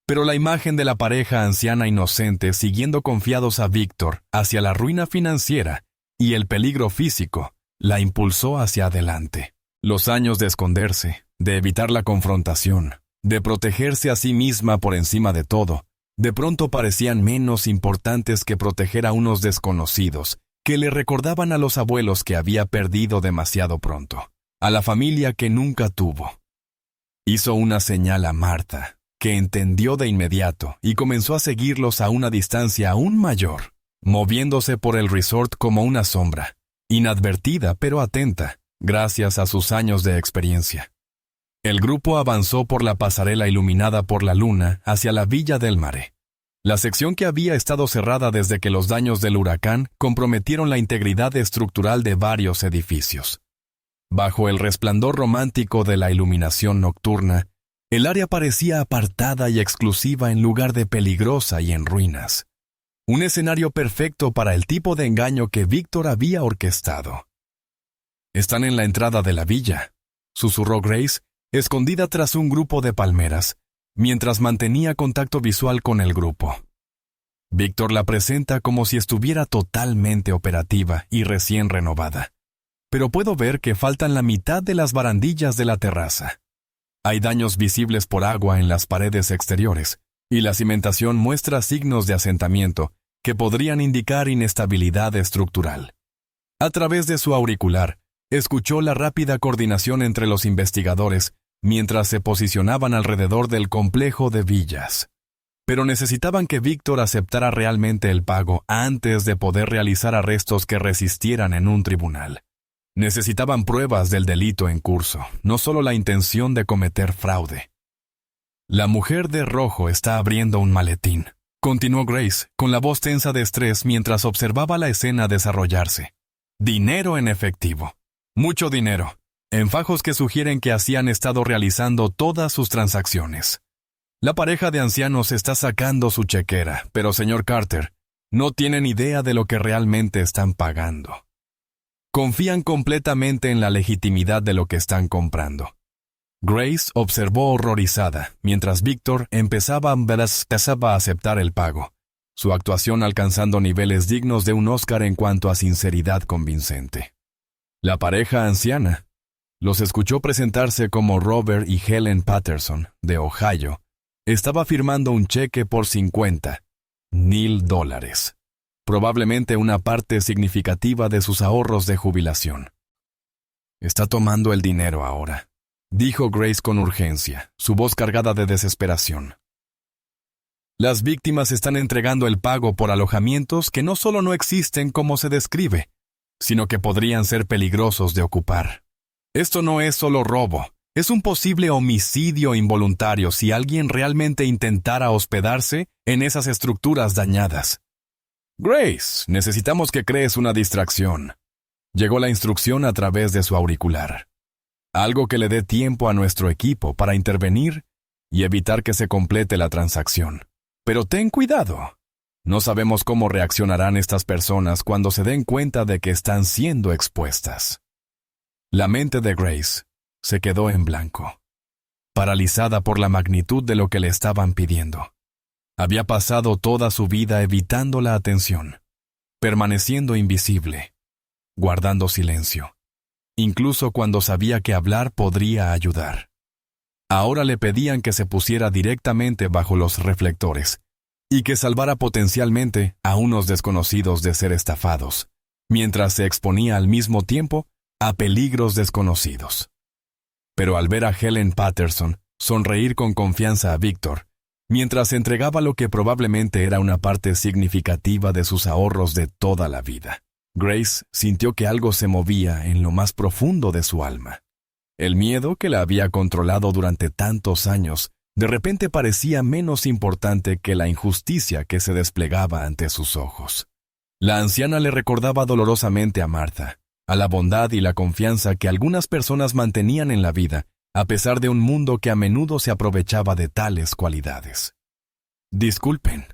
pero la imagen de la pareja anciana inocente siguiendo confiados a Víctor hacia la ruina financiera y el peligro físico la impulsó hacia adelante. Los años de esconderse, de evitar la confrontación, de protegerse a sí misma por encima de todo, de pronto parecían menos importantes que proteger a unos desconocidos que le recordaban a los abuelos que había perdido demasiado pronto, a la familia que nunca tuvo. Hizo una señal a Martha, que entendió de inmediato y comenzó a seguirlos a una distancia aún mayor, moviéndose por el resort como una sombra, inadvertida pero atenta, gracias a sus años de experiencia. El grupo avanzó por la pasarela iluminada por la luna hacia la Villa del Mare, la sección que había estado cerrada desde que los daños del huracán comprometieron la integridad estructural de varios edificios. Bajo el resplandor romántico de la iluminación nocturna, el área parecía apartada y exclusiva en lugar de peligrosa y en ruinas. Un escenario perfecto para el tipo de engaño que Víctor había orquestado. «Están en la entrada de la villa», susurró Grace, escondida tras un grupo de palmeras, mientras mantenía contacto visual con el grupo. Víctor la presenta como si estuviera totalmente operativa y recién renovada, pero puedo ver que faltan la mitad de las barandillas de la terraza. Hay daños visibles por agua en las paredes exteriores, y la cimentación muestra signos de asentamiento que podrían indicar inestabilidad estructural. A través de su auricular, escuchó la rápida coordinación entre los investigadores mientras se posicionaban alrededor del complejo de villas. Pero necesitaban que Víctor aceptara realmente el pago antes de poder realizar arrestos que resistieran en un tribunal. Necesitaban pruebas del delito en curso, no solo la intención de cometer fraude. «La mujer de rojo está abriendo un maletín», continuó Grace, con la voz tensa de estrés mientras observaba la escena desarrollarse. «Dinero en efectivo. Mucho dinero, en fajos que sugieren que así han estado realizando todas sus transacciones. La pareja de ancianos está sacando su chequera, pero señor Carter, no tienen idea de lo que realmente están pagando. Confían completamente en la legitimidad de lo que están comprando». Grace observó horrorizada, mientras Víctor empezaba a aceptar el pago, su actuación alcanzando niveles dignos de un Oscar en cuanto a sinceridad convincente. La pareja anciana los escuchó presentarse como Robert y Helen Patterson, de Ohio. Estaba firmando un cheque por $50,000, probablemente una parte significativa de sus ahorros de jubilación. «Está tomando el dinero ahora», dijo Grace con urgencia, su voz cargada de desesperación. «Las víctimas están entregando el pago por alojamientos que no solo no existen como se describe, sino que podrían ser peligrosos de ocupar. Esto no es solo robo, es un posible homicidio involuntario si alguien realmente intentara hospedarse en esas estructuras dañadas. Grace, necesitamos que crees una distracción». Llegó la instrucción a través de su auricular. Algo que le dé tiempo a nuestro equipo para intervenir y evitar que se complete la transacción. Pero ten cuidado. No sabemos cómo reaccionarán estas personas cuando se den cuenta de que están siendo expuestas. La mente de Grace se quedó en blanco, paralizada por la magnitud de lo que le estaban pidiendo. Había pasado toda su vida evitando la atención, permaneciendo invisible, guardando silencio, incluso cuando sabía que hablar podría ayudar. Ahora le pedían que se pusiera directamente bajo los reflectores y que salvara potencialmente a unos desconocidos de ser estafados, mientras se exponía al mismo tiempo a peligros desconocidos. Pero al ver a Helen Patterson sonreír con confianza a Víctor, mientras entregaba lo que probablemente era una parte significativa de sus ahorros de toda la vida, Grace sintió que algo se movía en lo más profundo de su alma. El miedo que la había controlado durante tantos años de repente parecía menos importante que la injusticia que se desplegaba ante sus ojos. La anciana le recordaba dolorosamente a Martha, a la bondad y la confianza que algunas personas mantenían en la vida, a pesar de un mundo que a menudo se aprovechaba de tales cualidades. «Disculpen»,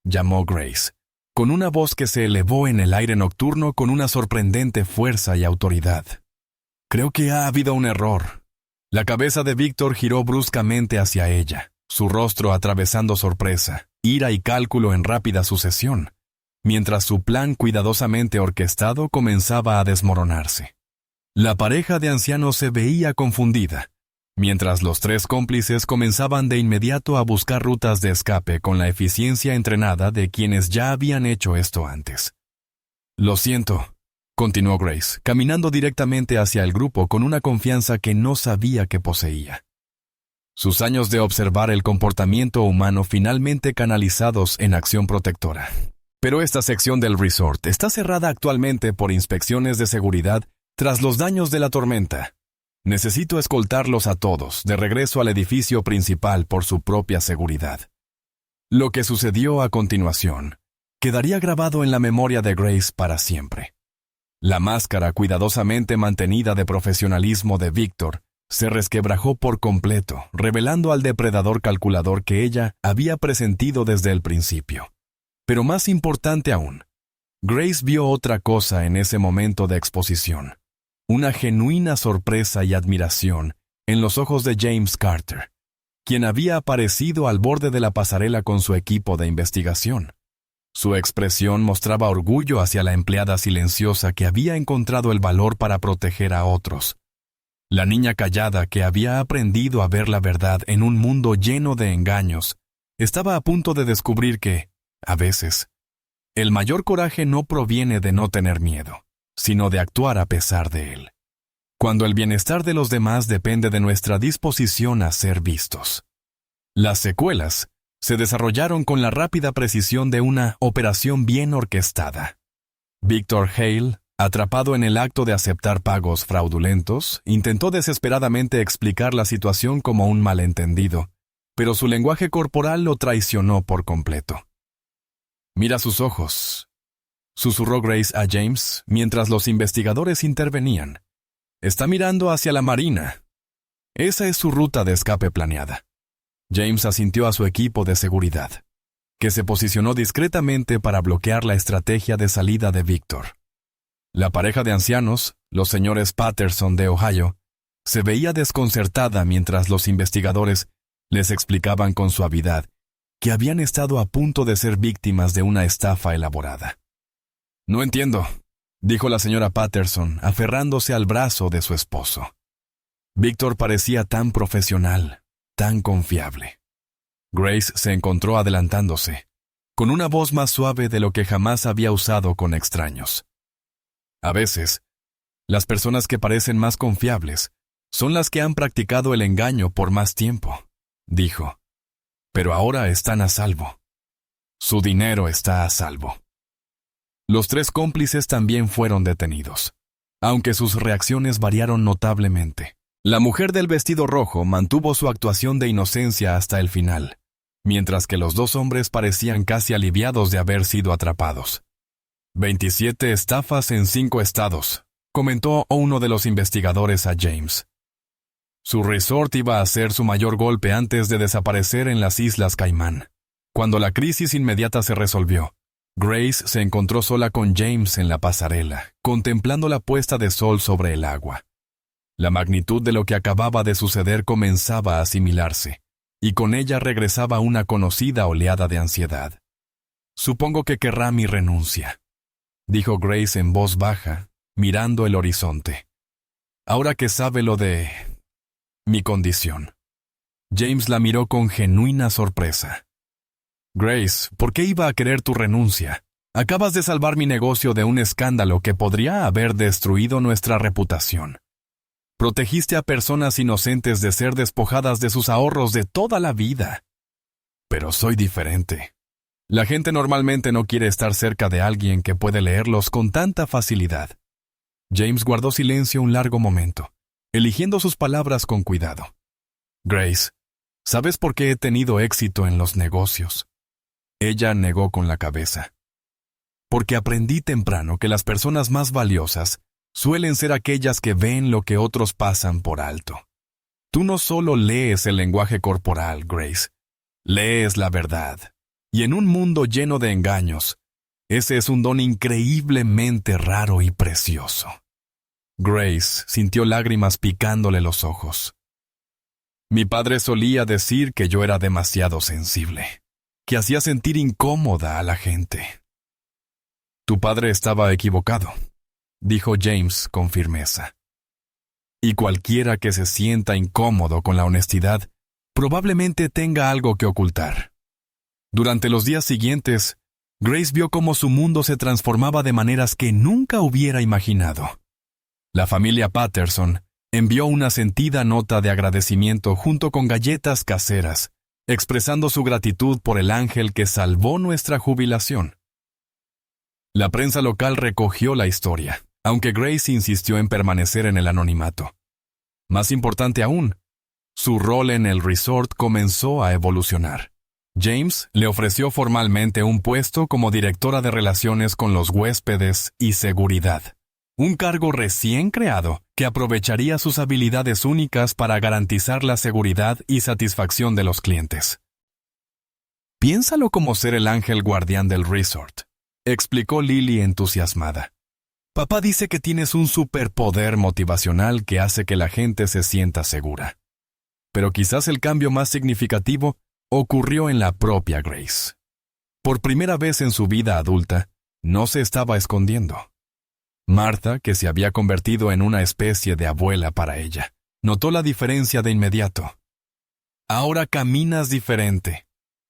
llamó Grace, con una voz que se elevó en el aire nocturno con una sorprendente fuerza y autoridad. «Creo que ha habido un error». La cabeza de Víctor giró bruscamente hacia ella, su rostro atravesando sorpresa, ira y cálculo en rápida sucesión, mientras su plan cuidadosamente orquestado comenzaba a desmoronarse. La pareja de ancianos se veía confundida, mientras los tres cómplices comenzaban de inmediato a buscar rutas de escape con la eficiencia entrenada de quienes ya habían hecho esto antes. «Lo siento», continuó Grace, caminando directamente hacia el grupo con una confianza que no sabía que poseía. Sus años de observar el comportamiento humano finalmente canalizados en acción protectora. «Pero esta sección del resort está cerrada actualmente por inspecciones de seguridad tras los daños de la tormenta. Necesito escoltarlos a todos de regreso al edificio principal por su propia seguridad». Lo que sucedió a continuación quedaría grabado en la memoria de Grace para siempre. La máscara cuidadosamente mantenida de profesionalismo de Víctor se resquebrajó por completo, revelando al depredador calculador que ella había presentido desde el principio. Pero más importante aún, Grace vio otra cosa en ese momento de exposición. Una genuina sorpresa y admiración en los ojos de James Carter, quien había aparecido al borde de la pasarela con su equipo de investigación. Su expresión mostraba orgullo hacia la empleada silenciosa que había encontrado el valor para proteger a otros. La niña callada que había aprendido a ver la verdad en un mundo lleno de engaños, estaba a punto de descubrir que, a veces, el mayor coraje no proviene de no tener miedo, sino de actuar a pesar de él. Cuando el bienestar de los demás depende de nuestra disposición a ser vistos. Las secuelas se desarrollaron con la rápida precisión de una operación bien orquestada. Victor Hale, atrapado en el acto de aceptar pagos fraudulentos, intentó desesperadamente explicar la situación como un malentendido, pero su lenguaje corporal lo traicionó por completo. «Mira sus ojos», susurró Grace a James mientras los investigadores intervenían. «Está mirando hacia la marina. Esa es su ruta de escape planeada». James asintió a su equipo de seguridad, que se posicionó discretamente para bloquear la estrategia de salida de Víctor. La pareja de ancianos, los señores Patterson de Ohio, se veía desconcertada mientras los investigadores les explicaban con suavidad que habían estado a punto de ser víctimas de una estafa elaborada. «No entiendo», dijo la señora Patterson, aferrándose al brazo de su esposo. Víctor parecía tan profesional, tan confiable. Grace se encontró adelantándose, con una voz más suave de lo que jamás había usado con extraños. «A veces, las personas que parecen más confiables son las que han practicado el engaño por más tiempo», dijo. «Pero ahora están a salvo. Su dinero está a salvo». Los tres cómplices también fueron detenidos, aunque sus reacciones variaron notablemente. La mujer del vestido rojo mantuvo su actuación de inocencia hasta el final, mientras que los dos hombres parecían casi aliviados de haber sido atrapados. 27 estafas en 5 estados, comentó uno de los investigadores a James. Su resort iba a ser su mayor golpe antes de desaparecer en las Islas Caimán. Cuando la crisis inmediata se resolvió, Grace se encontró sola con James en la pasarela, contemplando la puesta de sol sobre el agua. La magnitud de lo que acababa de suceder comenzaba a asimilarse, y con ella regresaba una conocida oleada de ansiedad. «Supongo que querrá mi renuncia», dijo Grace en voz baja, mirando el horizonte. «Ahora que sabe lo de mi condición». James la miró con genuina sorpresa. «Grace, ¿por qué iba a querer tu renuncia? Acabas de salvar mi negocio de un escándalo que podría haber destruido nuestra reputación. Protegiste a personas inocentes de ser despojadas de sus ahorros de toda la vida. Pero soy diferente. La gente normalmente no quiere estar cerca de alguien que puede leerlos con tanta facilidad». James guardó silencio un largo momento, eligiendo sus palabras con cuidado. «Grace, ¿sabes por qué he tenido éxito en los negocios?». Ella negó con la cabeza. «Porque aprendí temprano que las personas más valiosas suelen ser aquellas que ven lo que otros pasan por alto. Tú no solo lees el lenguaje corporal, Grace, lees la verdad. Y en un mundo lleno de engaños, Ese es un don increíblemente raro y precioso. Grace sintió lágrimas picándole los ojos. Mi padre solía decir que yo era demasiado sensible, que hacía sentir incómoda a la gente. Tu padre estaba equivocado, dijo James con firmeza. Y cualquiera que se sienta incómodo con la honestidad, probablemente tenga algo que ocultar. Durante los días siguientes, Grace vio cómo su mundo se transformaba de maneras que nunca hubiera imaginado. La familia Patterson envió una sentida nota de agradecimiento junto con galletas caseras, expresando su gratitud por el ángel que salvó nuestra jubilación. La prensa local recogió la historia, aunque Grace insistió en permanecer en el anonimato. Más importante aún, su rol en el resort comenzó a evolucionar. James le ofreció formalmente un puesto como directora de relaciones con los huéspedes y seguridad, un cargo recién creado que aprovecharía sus habilidades únicas para garantizar la seguridad y satisfacción de los clientes. Piénsalo como ser el ángel guardián del resort, explicó Lily entusiasmada. Papá dice que tienes un superpoder motivacional que hace que la gente se sienta segura. Pero quizás el cambio más significativo ocurrió en la propia Grace. Por primera vez en su vida adulta, no se estaba escondiendo. Martha, que se había convertido en una especie de abuela para ella, notó la diferencia de inmediato. Ahora caminas diferente,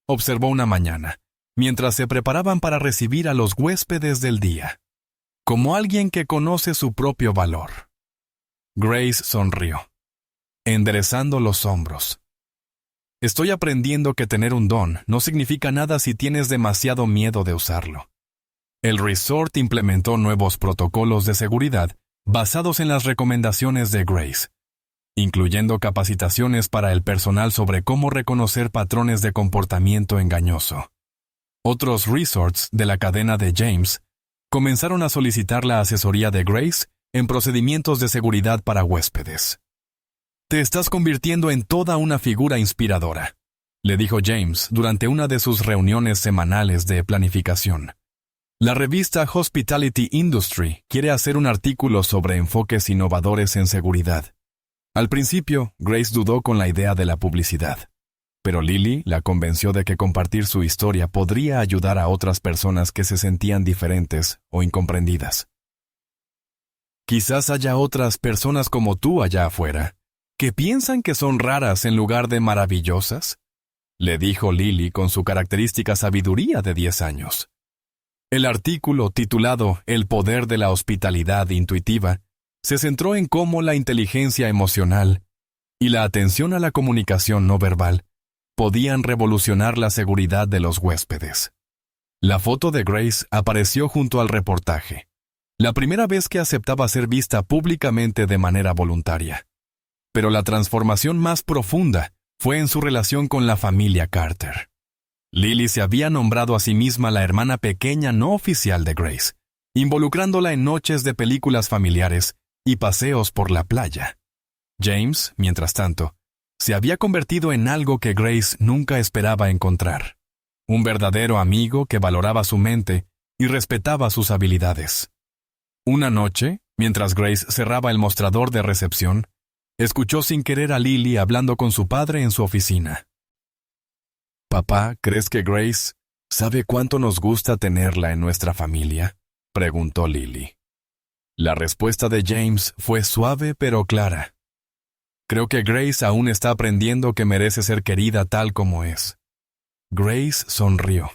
observó una mañana, mientras se preparaban para recibir a los huéspedes del día, como alguien que conoce su propio valor. Grace sonrió, enderezando los hombros. Estoy aprendiendo que tener un don no significa nada si tienes demasiado miedo de usarlo. El resort implementó nuevos protocolos de seguridad basados en las recomendaciones de Grace, incluyendo capacitaciones para el personal sobre cómo reconocer patrones de comportamiento engañoso. Otros resorts de la cadena de James comenzaron a solicitar la asesoría de Grace en procedimientos de seguridad para huéspedes. Te estás convirtiendo en toda una figura inspiradora, le dijo James durante una de sus reuniones semanales de planificación. La revista Hospitality Industry quiere hacer un artículo sobre enfoques innovadores en seguridad. Al principio, Grace dudó con la idea de la publicidad, pero Lily la convenció de que compartir su historia podría ayudar a otras personas que se sentían diferentes o incomprendidas. Quizás haya otras personas como tú allá afuera, que piensan que son raras en lugar de maravillosas, le dijo Lily con su característica sabiduría de 10 años. El artículo, titulado El poder de la hospitalidad intuitiva, se centró en cómo la inteligencia emocional y la atención a la comunicación no verbal podían revolucionar la seguridad de los huéspedes. La foto de Grace apareció junto al reportaje, la primera vez que aceptaba ser vista públicamente de manera voluntaria. Pero la transformación más profunda fue en su relación con la familia Carter. Lily se había nombrado a sí misma la hermana pequeña no oficial de Grace, involucrándola en noches de películas familiares y paseos por la playa. James, mientras tanto, se había convertido en algo que Grace nunca esperaba encontrar, un verdadero amigo que valoraba su mente y respetaba sus habilidades. Una noche, mientras Grace cerraba el mostrador de recepción, escuchó sin querer a Lily hablando con su padre en su oficina. «Papá, ¿crees que Grace sabe cuánto nos gusta tenerla en nuestra familia?», preguntó Lily. La respuesta de James fue suave pero clara. «Creo que Grace aún está aprendiendo que merece ser querida tal como es». Grace sonrió,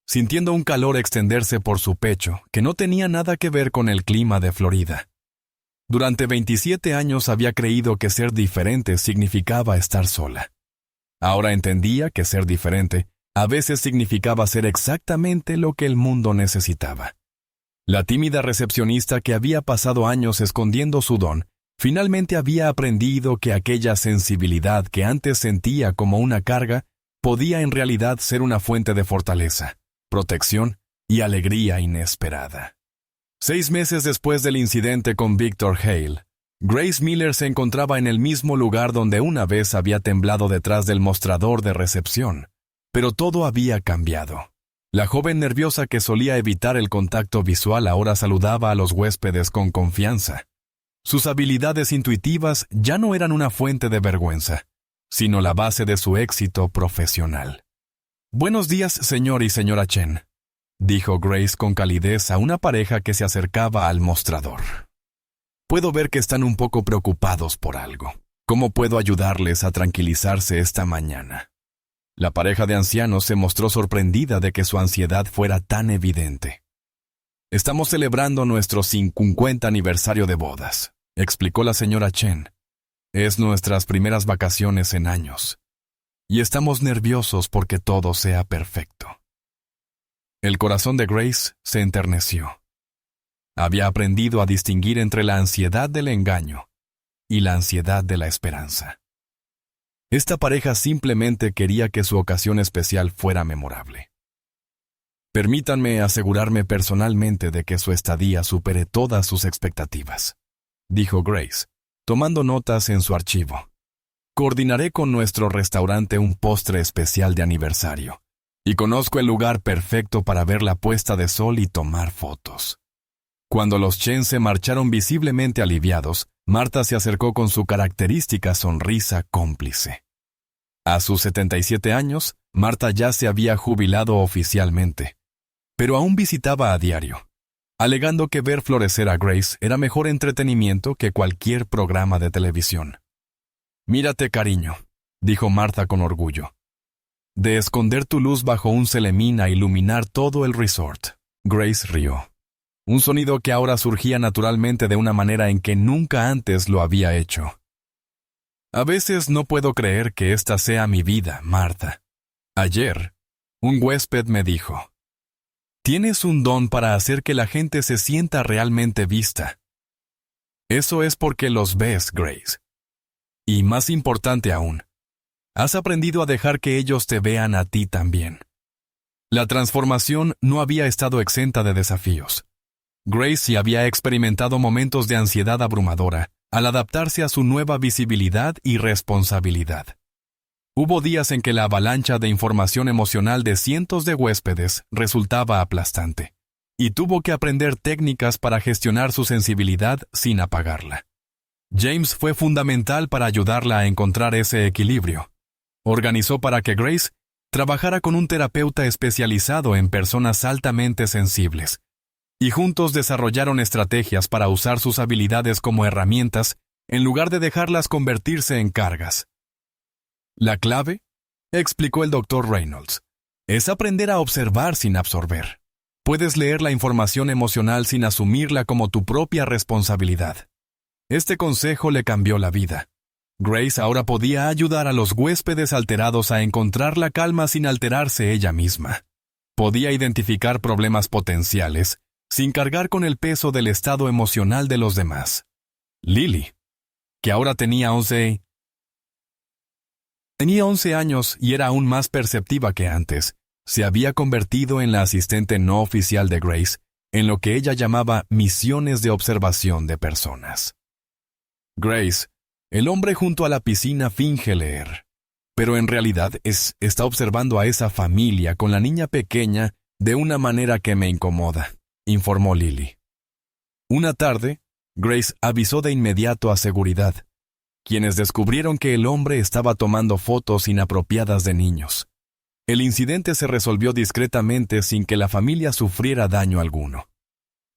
sintiendo un calor extenderse por su pecho que no tenía nada que ver con el clima de Florida. Durante 27 años había creído que ser diferente significaba estar sola. Ahora entendía que ser diferente a veces significaba ser exactamente lo que el mundo necesitaba. La tímida recepcionista que había pasado años escondiendo su don, finalmente había aprendido que aquella sensibilidad que antes sentía como una carga podía en realidad ser una fuente de fortaleza, protección y alegría inesperada. 6 meses después del incidente con Victor Hale, Grace Miller se encontraba en el mismo lugar donde una vez había temblado detrás del mostrador de recepción, pero todo había cambiado. La joven nerviosa que solía evitar el contacto visual ahora saludaba a los huéspedes con confianza. Sus habilidades intuitivas ya no eran una fuente de vergüenza, sino la base de su éxito profesional. «Buenos días, señor y señora Chen», dijo Grace con calidez a una pareja que se acercaba al mostrador. «Puedo ver que están un poco preocupados por algo. ¿Cómo puedo ayudarles a tranquilizarse esta mañana?» La pareja de ancianos se mostró sorprendida de que su ansiedad fuera tan evidente. «Estamos celebrando nuestro 50 aniversario de bodas», explicó la señora Chen. «Es nuestras primeras vacaciones en años. Y estamos nerviosos porque todo sea perfecto». El corazón de Grace se enterneció. Había aprendido a distinguir entre la ansiedad del engaño y la ansiedad de la esperanza. Esta pareja simplemente quería que su ocasión especial fuera memorable. «Permítanme asegurarme personalmente de que su estadía supere todas sus expectativas», dijo Grace, tomando notas en su archivo. «Coordinaré con nuestro restaurante un postre especial de aniversario, y conozco el lugar perfecto para ver la puesta de sol y tomar fotos». Cuando los Chen se marcharon visiblemente aliviados, Marta se acercó con su característica sonrisa cómplice. A sus 77 años, Marta ya se había jubilado oficialmente, pero aún visitaba a diario, alegando que ver florecer a Grace era mejor entretenimiento que cualquier programa de televisión. «Mírate, cariño», dijo Marta con orgullo. «De esconder tu luz bajo un celemín a iluminar todo el resort». Grace rió. Un sonido que ahora surgía naturalmente de una manera en que nunca antes lo había hecho. «A veces no puedo creer que esta sea mi vida, Marta. Ayer, un huésped me dijo: tienes un don para hacer que la gente se sienta realmente vista. Eso es porque los ves, Grace. Y más importante aún, has aprendido a dejar que ellos te vean a ti también». La transformación no había estado exenta de desafíos. Grace había experimentado momentos de ansiedad abrumadora al adaptarse a su nueva visibilidad y responsabilidad. Hubo días en que la avalancha de información emocional de cientos de huéspedes resultaba aplastante, y tuvo que aprender técnicas para gestionar su sensibilidad sin apagarla. James fue fundamental para ayudarla a encontrar ese equilibrio. Organizó para que Grace trabajara con un terapeuta especializado en personas altamente sensibles, y juntos desarrollaron estrategias para usar sus habilidades como herramientas en lugar de dejarlas convertirse en cargas. «La clave», explicó el Dr. Reynolds, «es aprender a observar sin absorber. Puedes leer la información emocional sin asumirla como tu propia responsabilidad». Este consejo le cambió la vida. Grace ahora podía ayudar a los huéspedes alterados a encontrar la calma sin alterarse ella misma. Podía identificar problemas potenciales sin cargar con el peso del estado emocional de los demás. Lily, que ahora tenía 11 años y era aún más perceptiva que antes, se había convertido en la asistente no oficial de Grace en lo que ella llamaba misiones de observación de personas. Grace, el hombre junto a la piscina, finge leer, pero en realidad está observando a esa familia con la niña pequeña de una manera que me incomoda, informó Lily. Una tarde, Grace avisó de inmediato a seguridad, quienes descubrieron que el hombre estaba tomando fotos inapropiadas de niños. El incidente se resolvió discretamente sin que la familia sufriera daño alguno,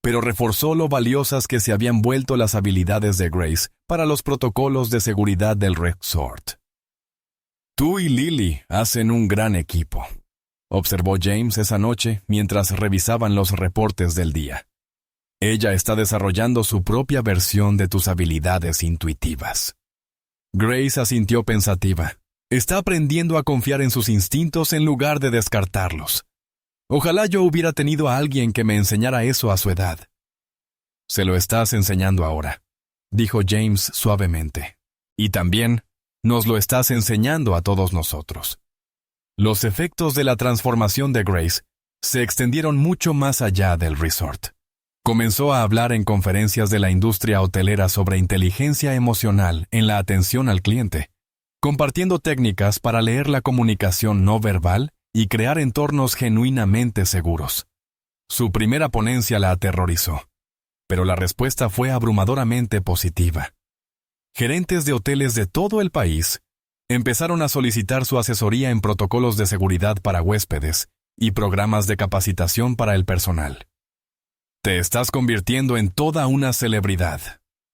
pero reforzó lo valiosas que se habían vuelto las habilidades de Grace para los protocolos de seguridad del resort. «Tú y Lily hacen un gran equipo», observó James esa noche mientras revisaban los reportes del día. «Ella está desarrollando su propia versión de tus habilidades intuitivas». Grace asintió pensativa. Está aprendiendo a confiar en sus instintos en lugar de descartarlos. Ojalá yo hubiera tenido a alguien que me enseñara eso a su edad. «Se lo estás enseñando ahora», dijo James suavemente. «Y también nos lo estás enseñando a todos nosotros». Los efectos de la transformación de Grace se extendieron mucho más allá del resort. Comenzó a hablar en conferencias de la industria hotelera sobre inteligencia emocional en la atención al cliente, compartiendo técnicas para leer la comunicación no verbal y crear entornos genuinamente seguros. Su primera ponencia la aterrorizó, pero la respuesta fue abrumadoramente positiva. Gerentes de hoteles de todo el país empezaron a solicitar su asesoría en protocolos de seguridad para huéspedes y programas de capacitación para el personal. «Te estás convirtiendo en toda una celebridad»,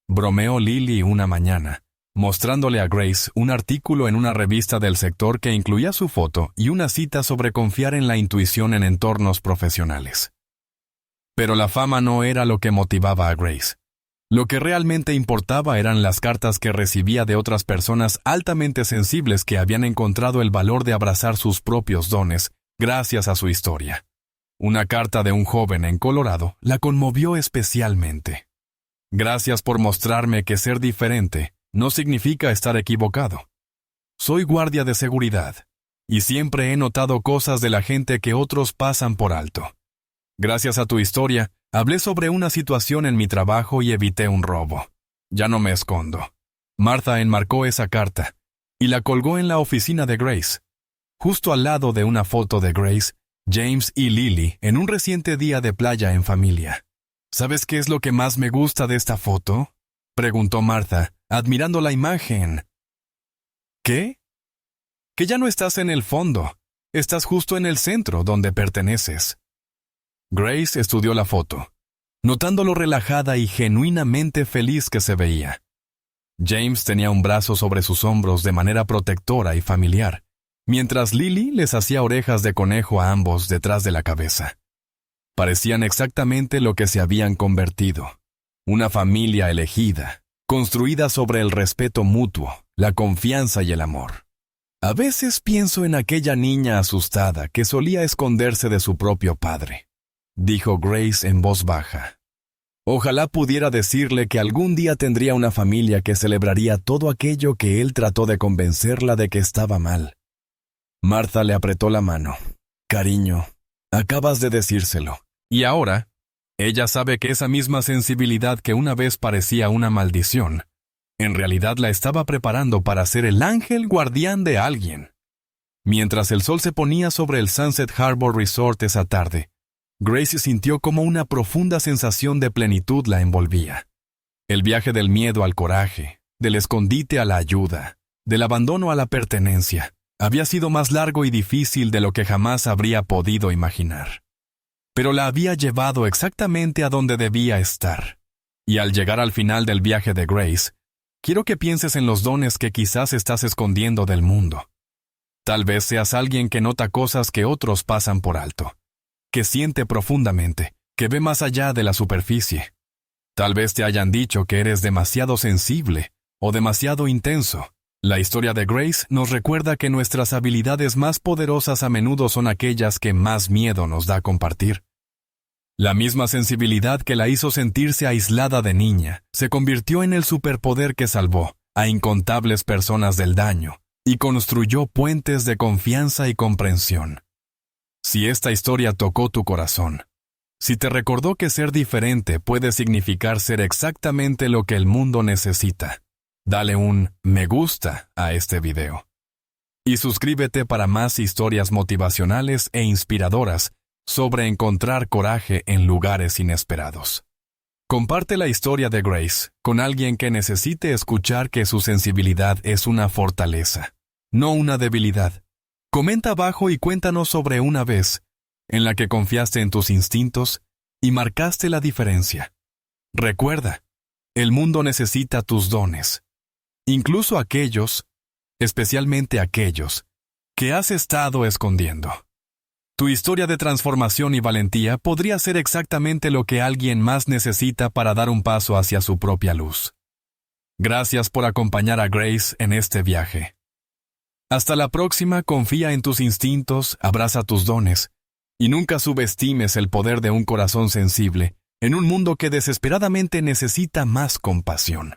bromeó Lily una mañana, mostrándole a Grace un artículo en una revista del sector que incluía su foto y una cita sobre confiar en la intuición en entornos profesionales. Pero la fama no era lo que motivaba a Grace. Lo que realmente importaba eran las cartas que recibía de otras personas altamente sensibles que habían encontrado el valor de abrazar sus propios dones gracias a su historia. Una carta de un joven en Colorado la conmovió especialmente. «Gracias por mostrarme que ser diferente no significa estar equivocado. Soy guardia de seguridad, y siempre he notado cosas de la gente que otros pasan por alto. Gracias a tu historia, hablé sobre una situación en mi trabajo y evité un robo. Ya no me escondo». Martha enmarcó esa carta y la colgó en la oficina de Grace, justo al lado de una foto de Grace, James y Lily en un reciente día de playa en familia. «¿Sabes qué es lo que más me gusta de esta foto?», preguntó Martha, admirando la imagen. «¿Qué?». «Que ya no estás en el fondo, estás justo en el centro donde perteneces». Grace estudió la foto, notando lo relajada y genuinamente feliz que se veía. James tenía un brazo sobre sus hombros de manera protectora y familiar, mientras Lily les hacía orejas de conejo a ambos detrás de la cabeza. Parecían exactamente lo que se habían convertido: una familia elegida, construida sobre el respeto mutuo, la confianza y el amor. A veces pienso en aquella niña asustada que solía esconderse de su propio padre, dijo Grace en voz baja. Ojalá pudiera decirle que algún día tendría una familia que celebraría todo aquello que él trató de convencerla de que estaba mal. Martha le apretó la mano. «Cariño, acabas de decírselo. Y ahora, ella sabe que esa misma sensibilidad que una vez parecía una maldición, en realidad la estaba preparando para ser el ángel guardián de alguien». Mientras el sol se ponía sobre el Sunset Harbor Resort esa tarde, Grace sintió como una profunda sensación de plenitud la envolvía. El viaje del miedo al coraje, del escondite a la ayuda, del abandono a la pertenencia, había sido más largo y difícil de lo que jamás habría podido imaginar. Pero la había llevado exactamente a donde debía estar. Y al llegar al final del viaje de Grace, quiero que pienses en los dones que quizás estás escondiendo del mundo. Tal vez seas alguien que nota cosas que otros pasan por alto, que siente profundamente, que ve más allá de la superficie. Tal vez te hayan dicho que eres demasiado sensible o demasiado intenso. La historia de Grace nos recuerda que nuestras habilidades más poderosas a menudo son aquellas que más miedo nos da compartir. La misma sensibilidad que la hizo sentirse aislada de niña se convirtió en el superpoder que salvó a incontables personas del daño y construyó puentes de confianza y comprensión. Si esta historia tocó tu corazón, si te recordó que ser diferente puede significar ser exactamente lo que el mundo necesita, dale un me gusta a este video. Y suscríbete para más historias motivacionales e inspiradoras sobre encontrar coraje en lugares inesperados. Comparte la historia de Grace con alguien que necesite escuchar que su sensibilidad es una fortaleza, no una debilidad. Comenta abajo y cuéntanos sobre una vez en la que confiaste en tus instintos y marcaste la diferencia. Recuerda, el mundo necesita tus dones, incluso aquellos, especialmente aquellos, que has estado escondiendo. Tu historia de transformación y valentía podría ser exactamente lo que alguien más necesita para dar un paso hacia su propia luz. Gracias por acompañar a Grace en este viaje. Hasta la próxima, confía en tus instintos, abraza tus dones, y nunca subestimes el poder de un corazón sensible en un mundo que desesperadamente necesita más compasión.